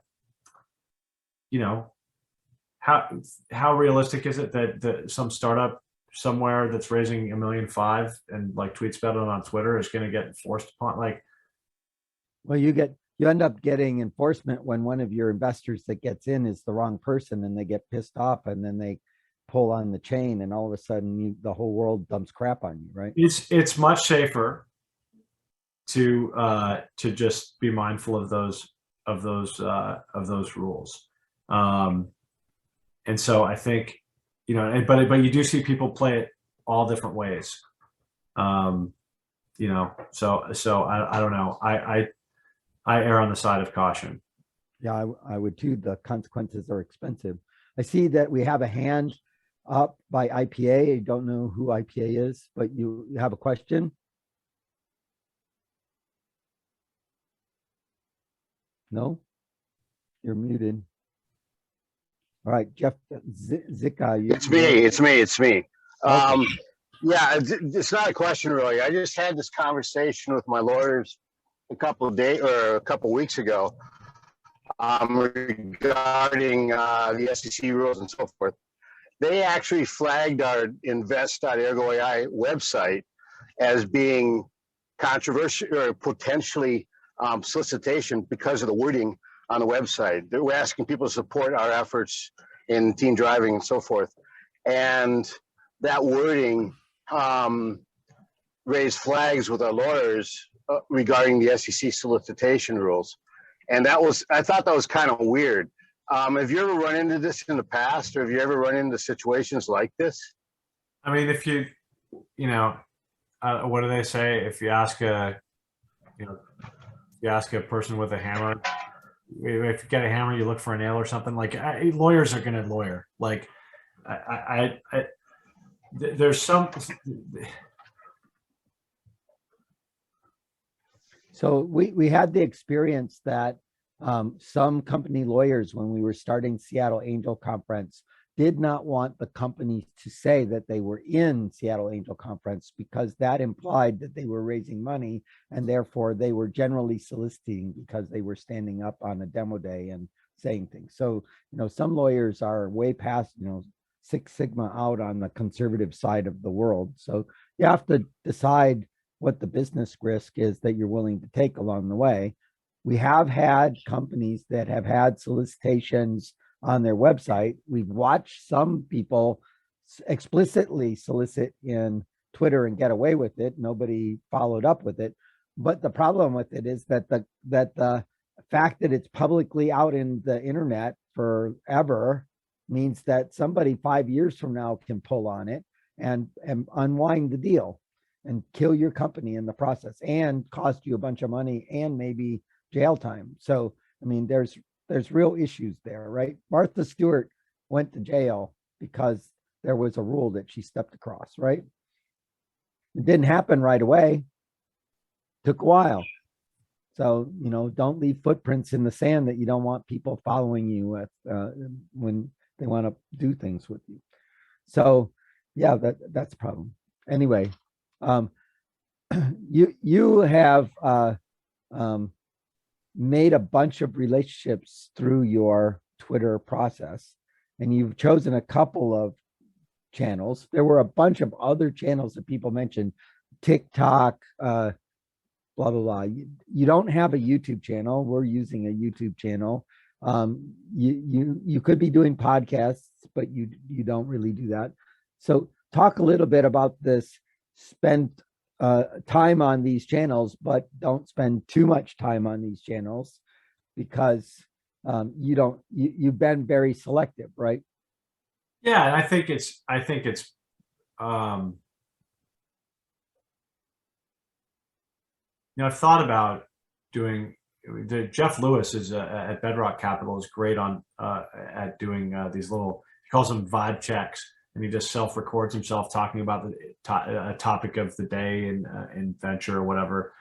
know, how realistic is it that some startup somewhere that's raising $1.5 million and like tweets about it on Twitter is going to get enforced upon? Like, well, you end up getting enforcement when one of your investors that gets in is the wrong person, and they get pissed off, and then they pull on the chain, and all of a sudden the whole world dumps crap on you, right? It's much safer to just be mindful of those rules. And so I think, you know, but you do see people play it all different ways. You know, so I don't know. I err on the side of caution. Yeah, I would too. The consequences are expensive. I see that we have a hand up by IPA. I don't know who IPA is, but you have a question? No? You're muted. All right, Jeff Zika. It's me. Okay. Yeah, it's not a question really. I just had this conversation with my lawyers a couple of weeks ago regarding the SEC rules and so forth. They actually flagged our invest.ergo.ai website as being controversial or potentially solicitation because of the wording on the website. They were asking people to support our efforts in teen driving and so forth. And that wording raised flags with our lawyers regarding the SEC solicitation rules. And I thought that was kind of weird. Have you ever run into this in the past, or have you ever run into situations like this? I mean, if you know, what do they say? If you ask a, you know, you ask a person with a hammer, if you get a hammer, you look for a nail or something. Like lawyers are going to lawyer. Like there's some. So we had the experience that some company lawyers, when we were starting Seattle Angel Conference, did not want the companies to say that they were in Seattle Angel Conference, because that implied that they were raising money, and therefore they were generally soliciting because they were standing up on a demo day and saying things. So, some lawyers are way past, Six Sigma out on the conservative side of the world. So you have to decide what the business risk is that you're willing to take along the way. We have had companies that have had solicitations on their website. We've watched some people explicitly solicit in Twitter and get away with it. Nobody followed up with it. But the problem with it is that the fact that it's publicly out in the internet forever means that somebody 5 years from now can pull on it and unwind the deal and kill your company in the process and cost you a bunch of money and maybe jail time. So, I mean, there's real issues there, right? Martha Stewart went to jail because there was a rule that she stepped across, right? It didn't happen right away. Took a while. So, don't leave footprints in the sand that you don't want people following you with when they want to do things with you. So, yeah, that's a problem. Anyway, you have made a bunch of relationships through your Twitter process, and you've chosen a couple of channels. There were a bunch of other channels that people mentioned, TikTok, blah blah blah. You don't have a YouTube channel. We're using a YouTube channel. You could be doing podcasts, but you don't really do that. So talk a little bit about this. Spend time on these channels, but don't spend too much time on these channels, because you've been very selective, right? Yeah, and I think it's I've thought about doing. Jeff Lewis is at Bedrock Capital is great on at doing these little, he calls them vibe checks, and he just self-records himself talking about a topic of the day in venture or whatever.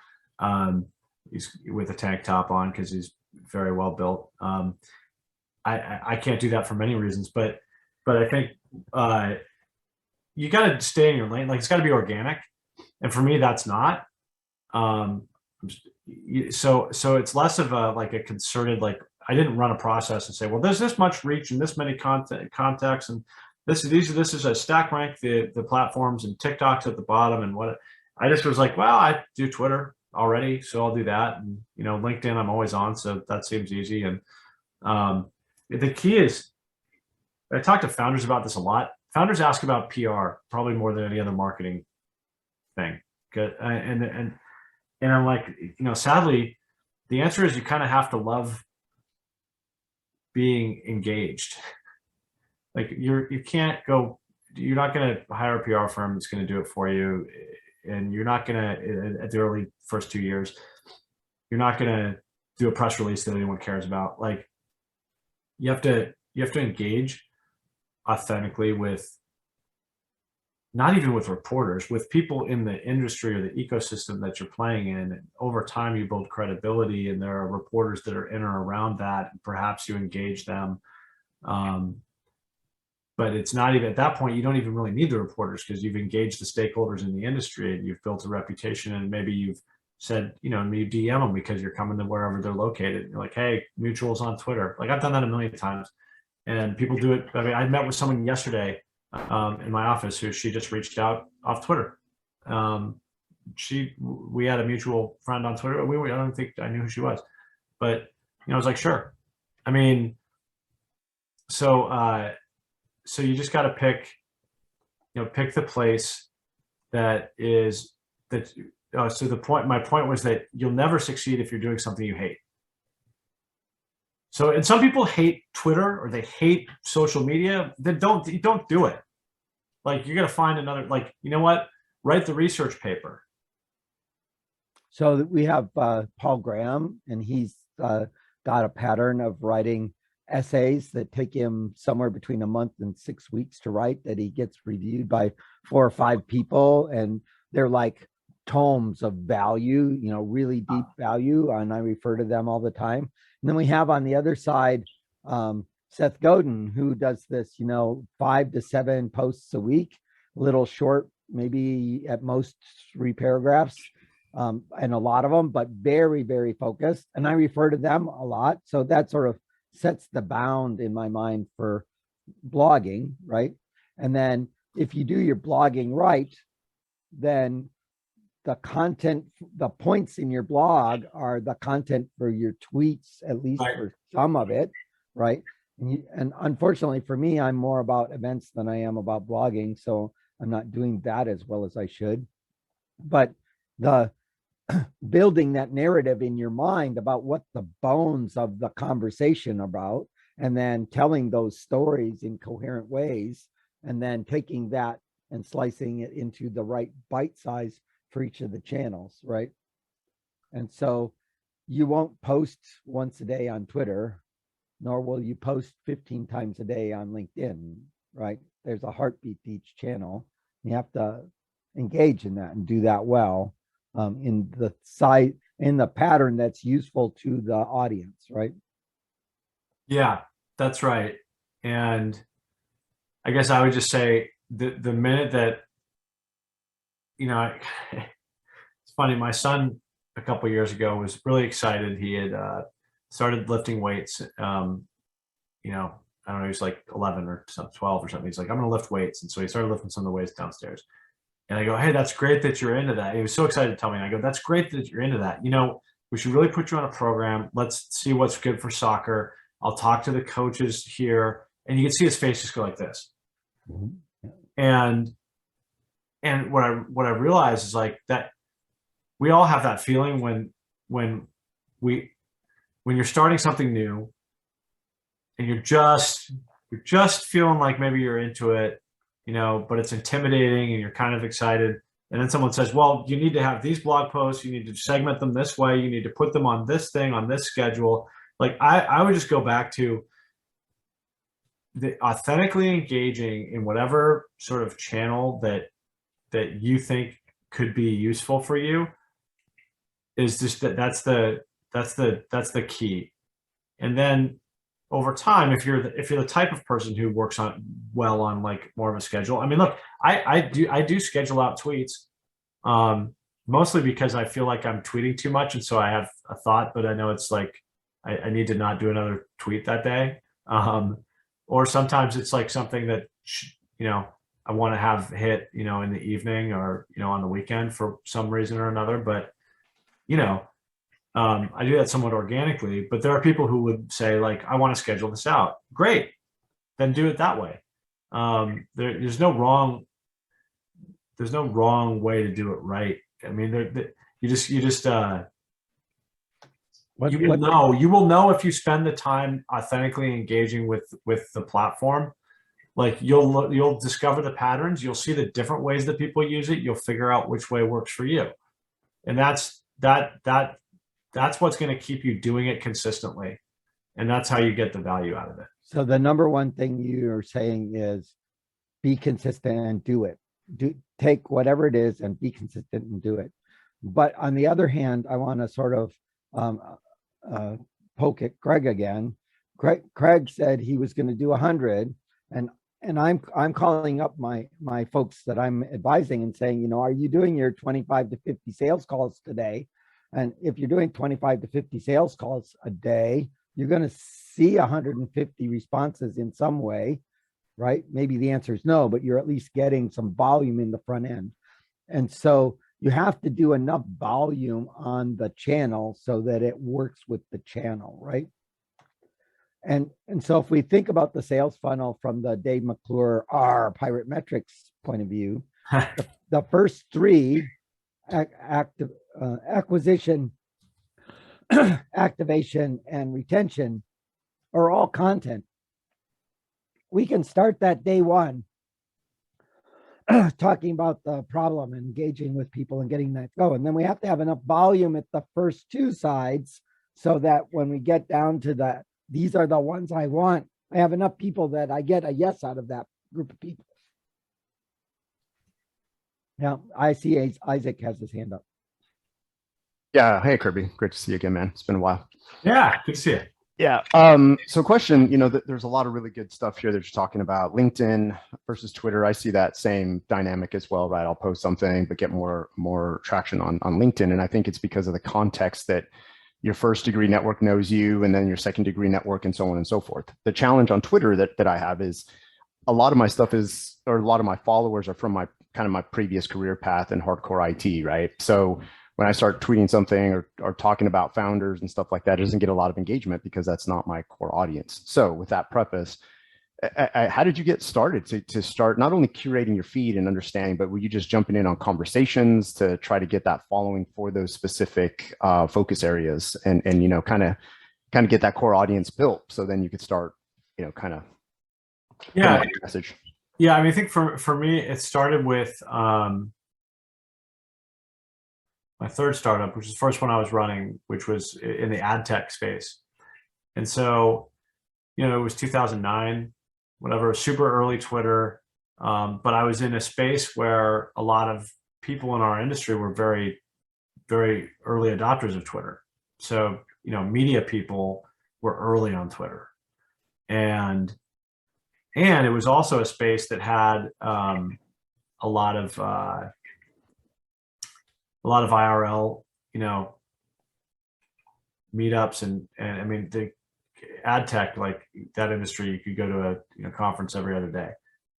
He's with a tank top on because he's very well built. I can't do that for many reasons, but I think you got to stay in your lane. Like, it's got to be organic, and for me, that's not. So it's less of a concerted, like, I didn't run a process and say, well, there's this much reach and this many contacts, and this is a stack rank the platforms, and TikTok's at the bottom, and what I just was like, well, I do Twitter already, so I'll do that, and LinkedIn I'm always on, so that seems easy. And the key is, I talk to founders about this a lot. Founders ask about PR probably more than any other marketing thing. And I'm like, sadly, the answer is you kind of have to love being engaged. Like, you're not going to hire a PR firm that's going to do it for you. And you're not going to, at the early first 2 years, you're not going to do a press release that anyone cares about. Like, you have to engage authentically with, not even with reporters, with people in the industry or the ecosystem that you're playing in. And over time, you build credibility, and there are reporters that are in or around that, and perhaps you engage them. But it's not even, at that point, you don't even really need the reporters, because you've engaged the stakeholders in the industry and you've built a reputation, and maybe you've said, you DM them because you're coming to wherever they're located. You're like, hey, mutuals on Twitter. Like, I've done that a million times, and people do it. I mean, I met with someone yesterday in my office who she just reached out off Twitter. We had a mutual friend on Twitter. I don't think I knew who she was, but I was like, sure. I mean, so you just got to pick the place that is that. So my point was that you'll never succeed if you're doing something you hate. So, and some people hate Twitter, or they hate social media. Then don't do it. Like, you're gonna find another, like, you know what? write the research paper. So we have Paul Graham, and he's got a pattern of writing essays that take him somewhere between a month and 6 weeks to write, that he gets reviewed by 4 or 5 people, and they're like tomes of value, really deep value, and I refer to them all the time. And then we have on the other side Seth Godin, who does this 5 to 7 posts a week, little short, maybe at most 3 paragraphs, and a lot of them, but very, very focused, and I refer to them a lot. So that sort of sets the bound in my mind for blogging, right? And then if you do your blogging right, then the content, the points in your blog are the content for your tweets, at least for some of it, right? And unfortunately for me, I'm more about events than I am about blogging, so I'm not doing that as well as I should. But the building that narrative in your mind about what the bones of the conversation about, and then telling those stories in coherent ways, and then taking that and slicing it into the right bite size for each of the channels, right? And so you won't post once a day on Twitter, nor will you post 15 times a day on LinkedIn, right? There's a heartbeat to each channel. You have to engage in that and do that well, in the pattern that's useful to the audience, right? Yeah, that's right. And I guess I would just say the minute that, it's funny, my son a couple of years ago was really excited. He had started lifting weights. I don't know, he was like 11 or 12 or something. He's like, I'm going to lift weights. And so he started lifting some of the weights downstairs. And I go, hey, that's great that you're into that. And he was so excited to tell me. And I go, that's great that you're into that. We should really put you on a program. Let's see what's good for soccer. I'll talk to the coaches here. And you can see his face just go like this. Mm-hmm. And what I realized is like that we all have that feeling when you're starting something new and you're just feeling like maybe you're into it, but it's intimidating and you're kind of excited. And then someone says, well, you need to have these blog posts. You need to segment them this way. You need to put them on this thing, on this schedule. Like I would just go back to the authentically engaging in whatever sort of channel that you think could be useful for you is just that's the key. And then over time, if you're the type of person who works on like more of a schedule, I mean, look, I do schedule out tweets, mostly because I feel like I'm tweeting too much, and so I have a thought, but I know it's like I need to not do another tweet that day, or sometimes it's like something that I want to have hit in the evening or on the weekend for some reason or another, but I do that somewhat organically. But there are people who would say, like, I want to schedule this out. Great, then do it that way. There's no wrong way to do it right. I mean, you will know if you spend the time authentically engaging with the platform. Like you'll discover the patterns. You'll see the different ways that people use it. You'll figure out which way works for you, and that's what's going to keep you doing it consistently, and that's how you get the value out of it. So the number one thing you're saying is be consistent and do it. Take whatever it is and be consistent and do it. But on the other hand, I want to sort of poke at Craig again. Craig said he was going to do 100, and I'm calling up my folks that I'm advising and saying, are you doing your 25 to 50 sales calls today? And if you're doing 25 to 50 sales calls a day, you're going to see 150 responses in some way, right? Maybe the answer is no, but you're at least getting some volume in the front end. And so you have to do enough volume on the channel so that it works with the channel, right? And so if we think about the sales funnel from the Dave McClure Pirate Metrics point of view, the first 3, acquisition, activation, and retention, are all content. We can start that day one talking about the problem, engaging with people and getting that go. And then we have to have enough volume at the first two sides so that when we get down to these are the ones I want, I have enough people that I get a yes out of that group of people. Now, I see Isaac has his hand up. Yeah. Hey, Kirby. Great to see you again, man. It's been a while. Yeah, good to see you. Yeah. So question, there's a lot of really good stuff here that you're talking about. LinkedIn versus Twitter. I see that same dynamic as well, right? I'll post something, but get more traction on LinkedIn. And I think it's because of the context that your first degree network knows you, and then your second degree network, and so on and so forth. The challenge on Twitter that I have is a lot of my stuff or a lot of my followers are from my previous career path in hardcore IT, right? So when I start tweeting something or talking about founders and stuff like that, it doesn't get a lot of engagement because that's not my core audience. So with that preface, how did you get started to start not only curating your feed and understanding, but were you just jumping in on conversations to try to get that following for those specific focus areas and kind of get that core audience built so then you could start, Yeah. Message. Yeah. I mean, I think for me, it started with my third startup, which is the first one I was running, which was in the ad tech space. And so, it was 2009, whatever, super early Twitter. But I was in a space where a lot of people in our industry were very, very early adopters of Twitter. So, media people were early on Twitter. And it was also a space that had a lot of IRL, meetups and I mean the ad tech, like that industry, you could go to a conference every other day,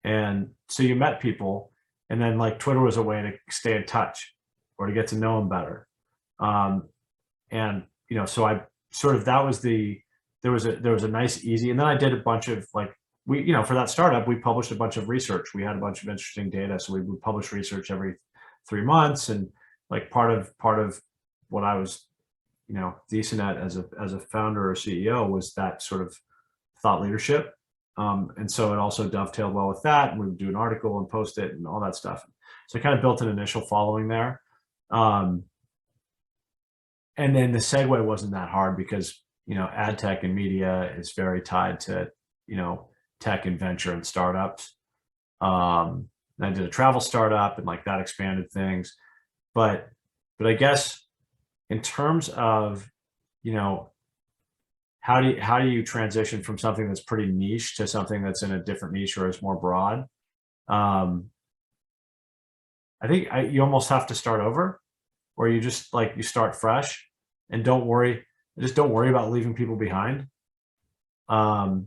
and so you met people, and then like Twitter was a way to stay in touch or to get to know them better, and so I sort of there was a nice easy, and then I did a bunch of for that startup we published a bunch of research. We had a bunch of interesting data, so we would publish research every 3 months, and like part of what I was, decent at as a founder or CEO was that sort of thought leadership. And so it also dovetailed well with that. And we would do an article and post it and all that stuff. So I kind of built an initial following there. And then the segue wasn't that hard because, ad tech and media is very tied to, tech and venture and startups. And I did a travel startup and like that expanded things. But I guess in terms of, how do you transition from something that's pretty niche to something that's in a different niche or is more broad? I think you almost have to start over, or you just you start fresh and don't worry about leaving people behind. You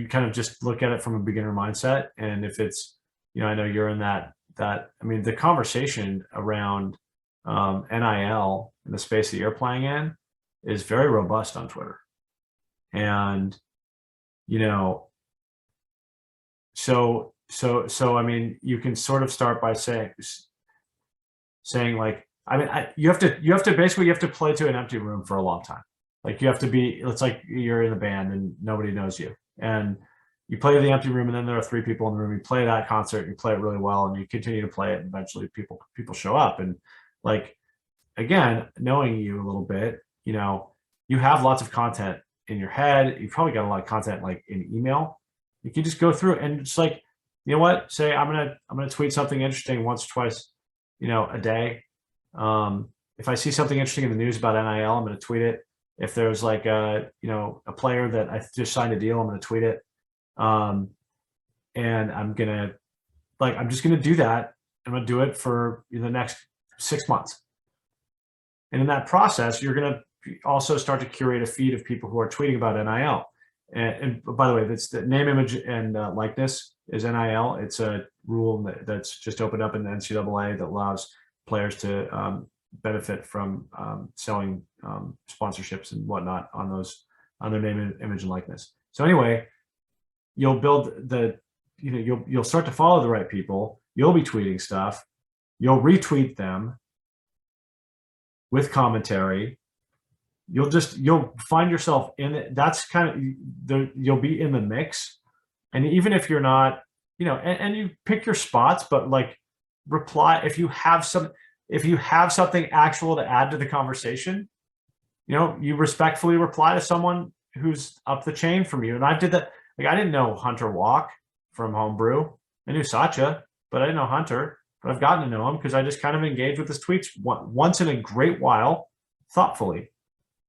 kind of just look at it from a beginner mindset. And if it's, I know you're in that, I mean, the conversation around NIL in the space that you're playing in is very robust on Twitter. And, so, I mean, you can sort of start by saying like, I mean, you have to play to an empty room for a long time. Like you have to be, it's like you're in a band and nobody knows you. And you play the empty room, and then there are 3 people in the room. You play that concert, you play it really well, and you continue to play it. And eventually, people show up. And again, knowing you a little bit, you have lots of content in your head. You've probably got a lot of content in email. You can just go through it and just what? Say I'm gonna tweet something interesting once or twice, a day. If I see something interesting in the news about NIL, I'm gonna tweet it. If there's a player that I just signed a deal, I'm gonna tweet it. And I'm just gonna do that. I'm gonna do it for the next 6 months. And in that process, you're gonna also start to curate a feed of people who are tweeting about NIL. And by the way, that's the name, image, and likeness is NIL. It's a rule that's just opened up in the NCAA that allows players to benefit from selling sponsorships and whatnot on their name, image, and likeness. So anyway, you'll build you'll start to follow the right people. You'll be tweeting stuff. You'll retweet them with commentary. You'll find yourself in it. That's kind of you'll be in the mix. And even if you're not and you pick your spots, but like reply if you have something actual to add to the conversation, you respectfully reply to someone who's up the chain from you. And I did that. Like I didn't know Hunter Walk from Homebrew. I knew Satya, but I didn't know Hunter. But I've gotten to know him because I just kind of engage with his tweets once in a great while, thoughtfully.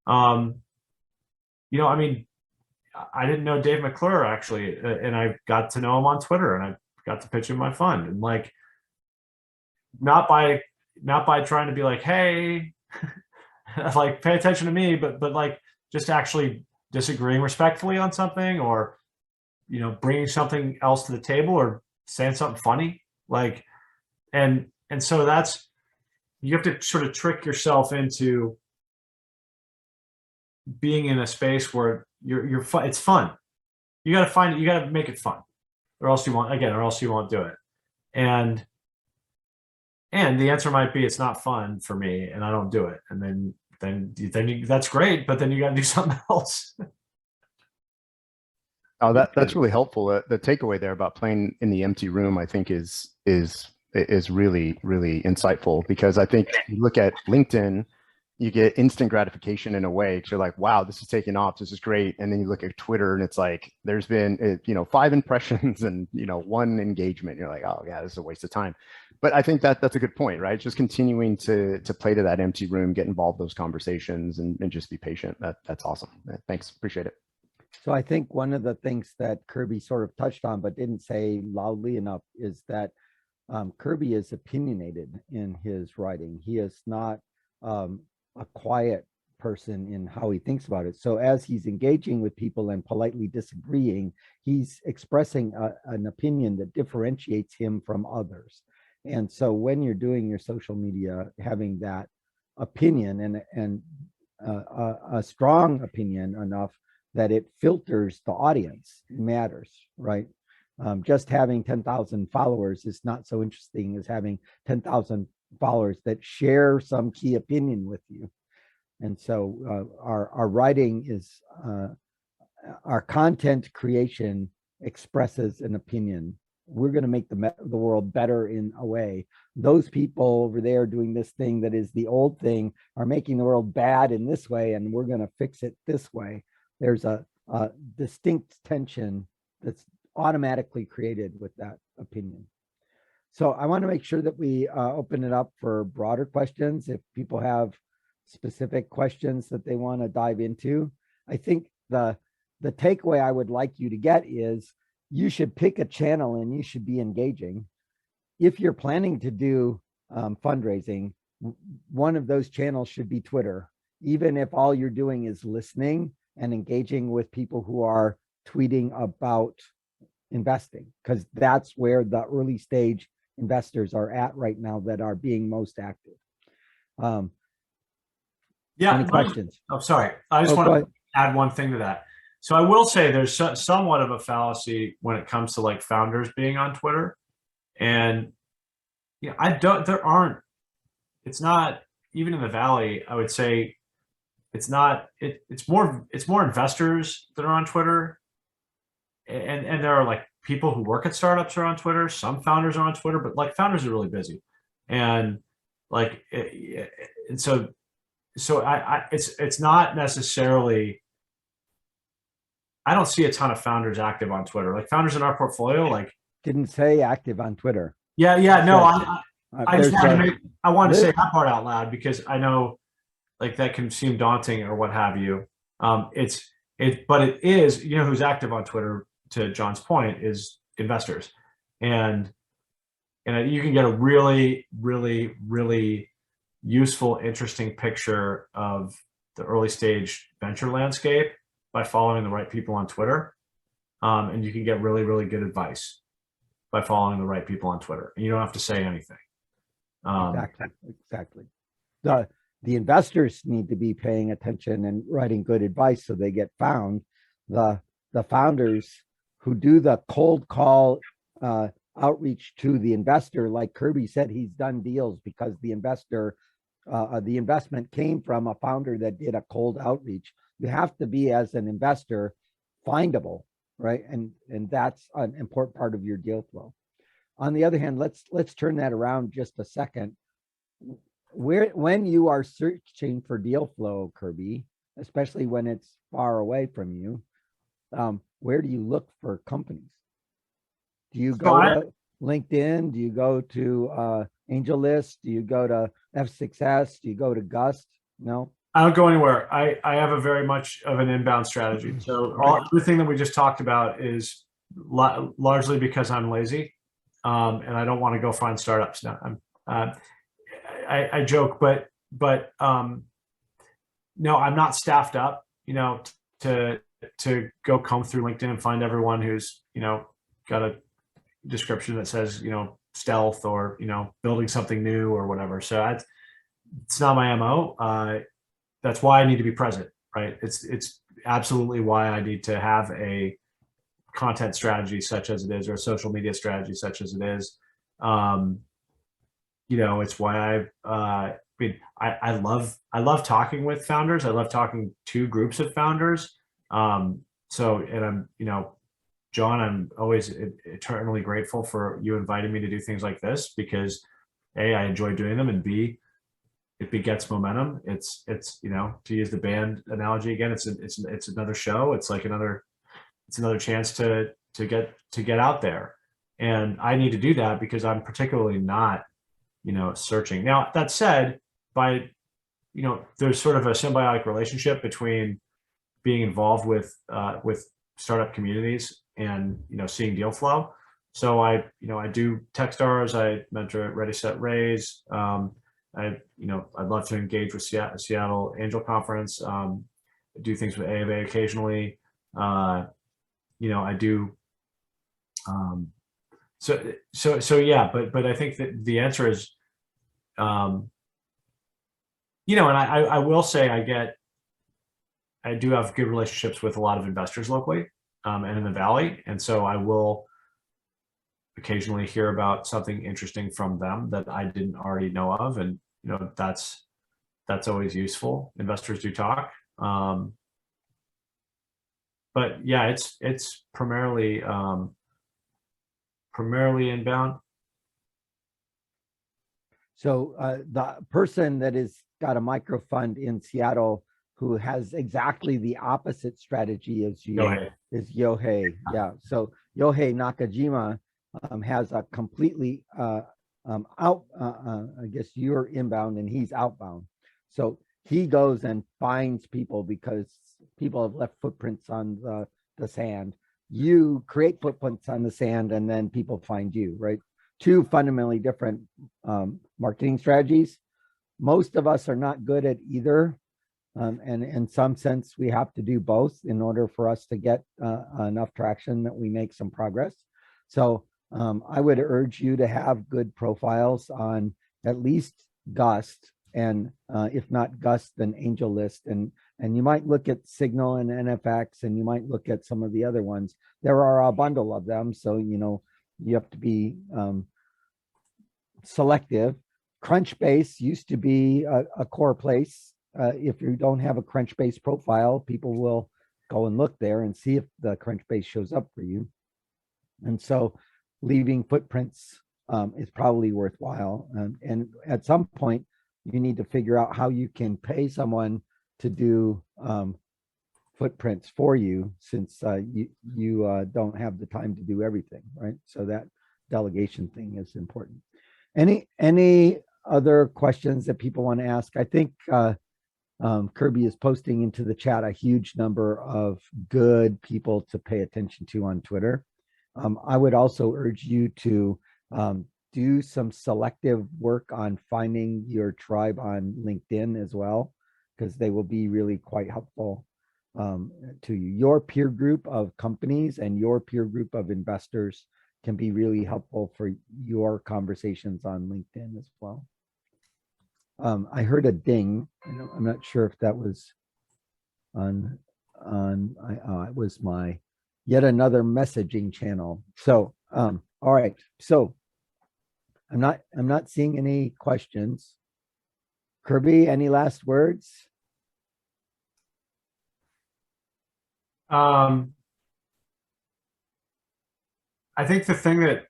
I mean, I didn't know Dave McClure actually, and I got to know him on Twitter, and I got to pitch him my fund, and like, not by trying to be like, hey, like pay attention to me, but like just actually disagreeing respectfully on something, or bringing something else to the table, or saying something funny, like, and so you have to sort of trick yourself into being in a space where you're fun. It's fun. You got to make it fun, or else you won't do it. And the answer might be it's not fun for me and I don't do it. And then that's great, but then you got to do something else. Oh, that's really helpful. The takeaway there about playing in the empty room, I think is really, really insightful, because I think you look at LinkedIn, you get instant gratification in a way, because you're like, wow, this is taking off, this is great. And then you look at Twitter and it's like, there's been 5 impressions and 1 engagement. You're like, oh yeah, this is a waste of time. But I think that's a good point, right? Just continuing to play to that empty room, get involved in those conversations, and just be patient. That's awesome. Thanks, appreciate it. So I think one of the things that Kirby sort of touched on but didn't say loudly enough is that Kirby is opinionated in his writing. He is not a quiet person in how he thinks about it. So as he's engaging with people and politely disagreeing, he's expressing an opinion that differentiates him from others. And so when you're doing your social media, having that opinion and a strong opinion enough that it filters the audience matters, right? Just having 10,000 followers is not so interesting as having 10,000 followers that share some key opinion with you. And so our writing is, our content creation expresses an opinion. We're going to make the world better in a way. Those people over there doing this thing that is the old thing are making the world bad in this way, and we're going to fix it this way. There's a distinct tension that's automatically created with that opinion. So I want to make sure that we open it up for broader questions. If people have specific questions that they want to dive into, I think the takeaway I would like you to get is you should pick a channel and you should be engaging. If you're planning to do fundraising, one of those channels should be Twitter, even if all you're doing is listening and engaging with people who are tweeting about investing, because that's where the early stage investors are at right now that are being most active. Any questions? Oh, sorry. I just want to add one thing to that. So I will say there's somewhat of a fallacy when it comes to like founders being on Twitter. And it's not, even in the Valley, I would say it's more investors that are on Twitter. And there are like people who work at startups are on Twitter. Some founders are on Twitter, but like founders are really busy. And like, and so it's not necessarily, I don't see a ton of founders active on Twitter. Like founders in our portfolio, like didn't say active on Twitter. Yeah. No, I just wanted to say that part out loud, because I know like that can seem daunting or what have you. But it is, who's active on Twitter, to John's point, is investors. And you can get a really, really, really useful, interesting picture of the early stage venture landscape by following the right people on Twitter. And you can get really, really good advice by following the right people on Twitter. And you don't have to say anything. Exactly. The investors need to be paying attention and writing good advice so they get found. The founders who do the cold call outreach to the investor, like Kirby said, he's done deals because the investment came from a founder that did a cold outreach. You have to be, as an investor, findable. right? And that's an important part of your deal flow. On the other hand, let's turn that around just a second. When you are searching for deal flow, Kirby, especially when it's far away from you, where do you look for companies? Do you go to LinkedIn? Do you go to Angel List? Do you go to F6S? Do you go to Gust? No. I don't go anywhere. I have a very much of an inbound strategy. So everything that we just talked about is largely because I'm lazy, and I don't want to go find startups now. I joke, but no, I'm not staffed up, to go comb through LinkedIn and find everyone who's, got a description that says, stealth or, building something new or whatever. So it's not my MO. That's why I need to be present, right? It's absolutely why I need to have a content strategy such as it is, or a social media strategy such as it is. It's why I love talking with founders. I love talking to groups of founders. And I'm, John, I'm always eternally grateful for you inviting me to do things like this, because A, I enjoy doing them, and B, it begets momentum. It's to use the band analogy again, it's another show. It's like another chance to get out there. And I need to do that because I'm particularly not, searching. Now, that said, there's sort of a symbiotic relationship between being involved with startup communities and, seeing deal flow. So I do Techstars, I mentor at Ready, Set, Raise. I'd love to engage with Seattle Angel Conference, do things with AFA occasionally. I do. So yeah, but I think that the answer is, and I will say I do have good relationships with a lot of investors locally, and in the Valley. And so I will occasionally hear about something interesting from them that I didn't already know of. And, that's always useful. Investors do talk. But yeah, it's primarily inbound. So the person that is got a micro fund in Seattle who has exactly the opposite strategy as you is Yohei. Yeah. So Yohei Nakajima has a completely I guess you're inbound and he's outbound. So he goes and finds people because people have left footprints on the sand. You create footprints on the sand and then people find you, right? Two fundamentally different marketing strategies. Most of us are not good at either. And in some sense, we have to do both in order for us to get enough traction that we make some progress. So I would urge you to have good profiles on at least Gust, and if not Gust, then Angel List. And you might look at Signal and NFX, and you might look at some of the other ones. There are a bundle of them. So, you have to be selective. Crunchbase used to be a core place. If you don't have a Crunchbase profile, people will go and look there and see if the Crunchbase shows up for you. And so leaving footprints is probably worthwhile. And at some point, you need to figure out how you can pay someone to do footprints for you, since you don't have the time to do everything, right? So that delegation thing is important. Any other questions that people want to ask? I think Kirby is posting into the chat a huge number of good people to pay attention to on Twitter. I would also urge you to do some selective work on finding your tribe on LinkedIn as well, because they will be really quite helpful to you. Your peer group of companies and your peer group of investors can be really helpful for your conversations on LinkedIn as well. I heard a ding. I'm not sure if that was on it was my yet another messaging channel. So all right. So I'm not seeing any questions. Kirby, any last words? I think the thing that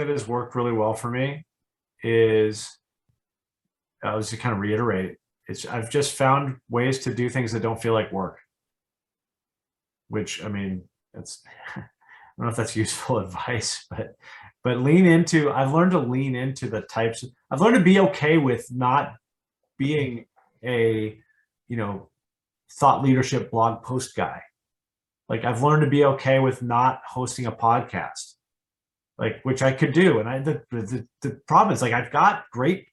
has worked really well for me is, I'll just kind of reiterate, I've just found ways to do things that don't feel like work. Which, I mean, that's I don't know if that's useful advice, but I've learned to lean into the types. I've learned to be okay with not being a, thought leadership blog post guy. Like, I've learned to be okay with not hosting a podcast, like, which I could do. And the problem is, like, I've got great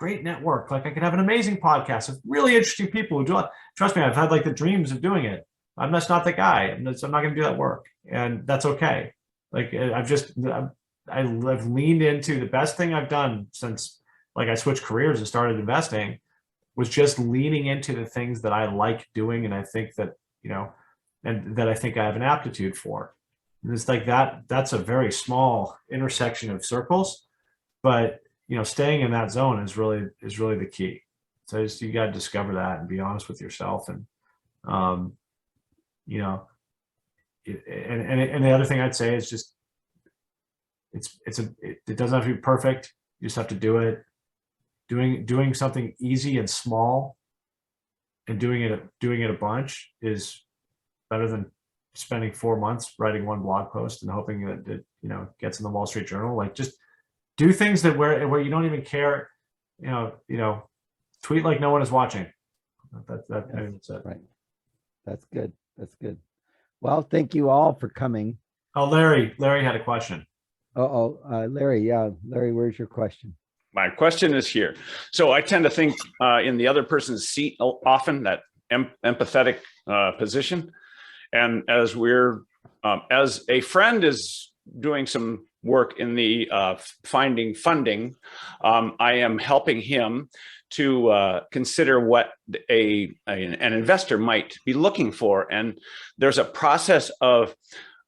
network. Like, I could have an amazing podcast of really interesting people who do it. Trust me, I've had like the dreams of doing it. I'm just not the guy. I'm not going to do that work, and that's okay. Like, I've leaned into the best thing I've done since, like, I switched careers and started investing, was just leaning into the things that I like doing, and I think that, and that I think I have an aptitude for. And it's like that's a very small intersection of circles, but staying in that zone is really the key. So you got to discover that and be honest with yourself, and and the other thing I'd say is just it doesn't have to be perfect. You just have to do it. Doing something easy and small, and doing it a bunch, is better than spending 4 months writing one blog post and hoping that it gets in the Wall Street Journal. Like, just do things that where you don't even care. Tweet like no one is watching. That's it. Right. That's good. That's good. Well, thank you all for coming. Oh, Larry had a question. Larry. Yeah, Larry, where's your question? My question is here. So I tend to think in the other person's seat often, that empathetic position. And as as a friend is doing some work in the finding funding, I am helping him to consider what an investor might be looking for. And there's a process of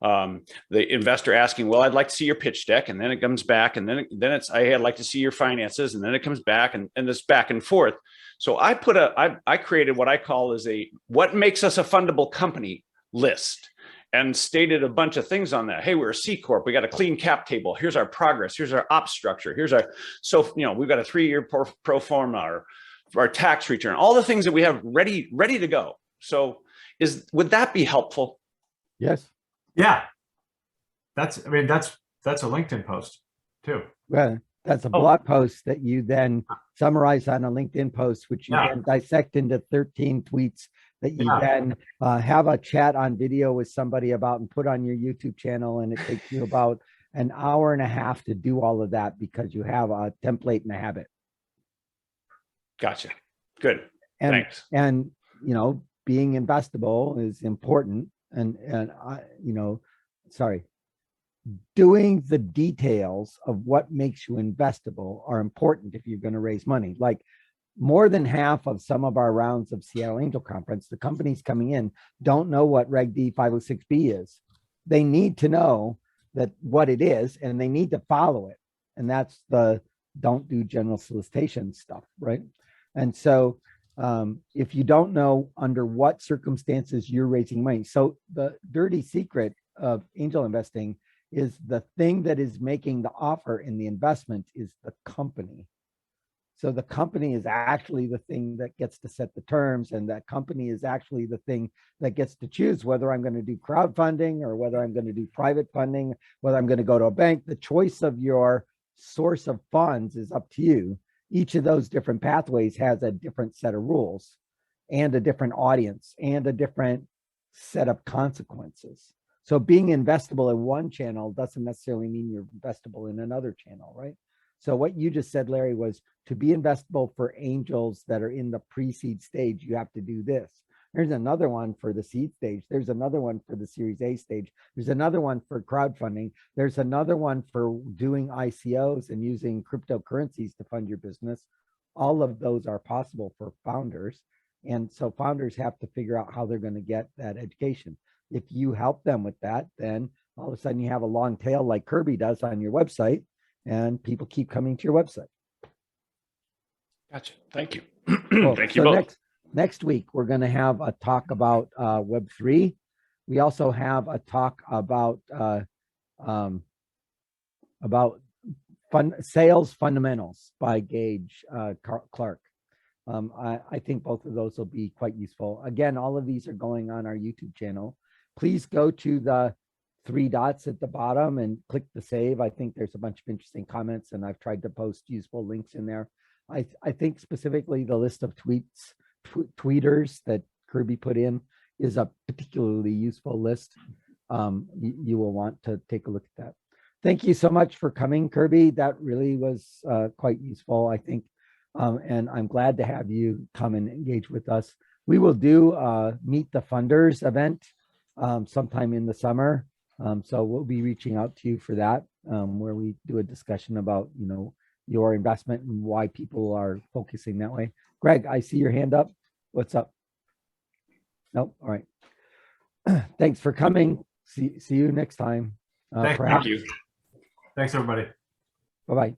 the investor asking, well, I'd like to see your pitch deck. And then it comes back, and then it's, I'd like to see your finances. And then it comes back, and it's back and forth. So I created what I call is what makes us a fundable company list, and stated a bunch of things on that. Hey, we're a C Corp. We got a clean cap table. Here's our progress. Here's our ops structure. We've got a 3-year pro forma, our tax return, all the things that we have ready to go. So would that be helpful? Yes. Yeah. That's a LinkedIn post too. Well, that's a blog post that you then summarize on a LinkedIn post, which you then dissect into 13 tweets that you then have a chat on video with somebody about and put on your YouTube channel. And it takes you about an hour and a half to do all of that, because you have a template and a habit. Gotcha. Good. Thanks. And, being investable is important. Doing the details of what makes you investable are important if you're going to raise money. Like, more than half of some of our rounds of Seattle Angel Conference, the companies coming in don't know what Reg D 506B is. They need to know what it is, and they need to follow it. And that's the don't do general solicitation stuff, right? And so if you don't know under what circumstances you're raising money, so the dirty secret of angel investing is the thing that is making the offer in the investment is the company. So the company is actually the thing that gets to set the terms, and that company is actually the thing that gets to choose whether I'm going to do crowdfunding or whether I'm going to do private funding, whether I'm going to go to a bank. The choice of your source of funds is up to you. Each of those different pathways has a different set of rules and a different audience and a different set of consequences. So being investable in one channel doesn't necessarily mean you're investable in another channel, right? So what you just said, Larry, was to be investable for angels that are in the pre-seed stage, you have to do this. There's another one for the seed stage. There's another one for the Series A stage. There's another one for crowdfunding. There's another one for doing ICOs and using cryptocurrencies to fund your business. All of those are possible for founders. And so founders have to figure out how they're going to get that education. If you help them with that, then all of a sudden you have a long tail like Kirby does on your website, and people keep coming to your website. Gotcha. Thank you. Cool. Thank you both. Next week, we're going to have a talk about Web3. We also have a talk about about sales fundamentals by Gage Clark. I think both of those will be quite useful. Again, all of these are going on our YouTube channel. Please go to the 3 dots at the bottom and click the save. I think there's a bunch of interesting comments, and I've tried to post useful links in there. I think specifically the list of tweeters that Kirby put in is a particularly useful list. You will want to take a look at that. Thank you so much for coming, Kirby. That really was quite useful, I think. And I'm glad to have you come and engage with us. We will do Meet the Funders event sometime in the summer. So we'll be reaching out to you for that, where we do a discussion about, your investment and why people are focusing that way. Greg, I see your hand up. What's up? Nope. All right. Thanks for coming. See you next time. Thank Thank you. Thanks, everybody. Bye-bye.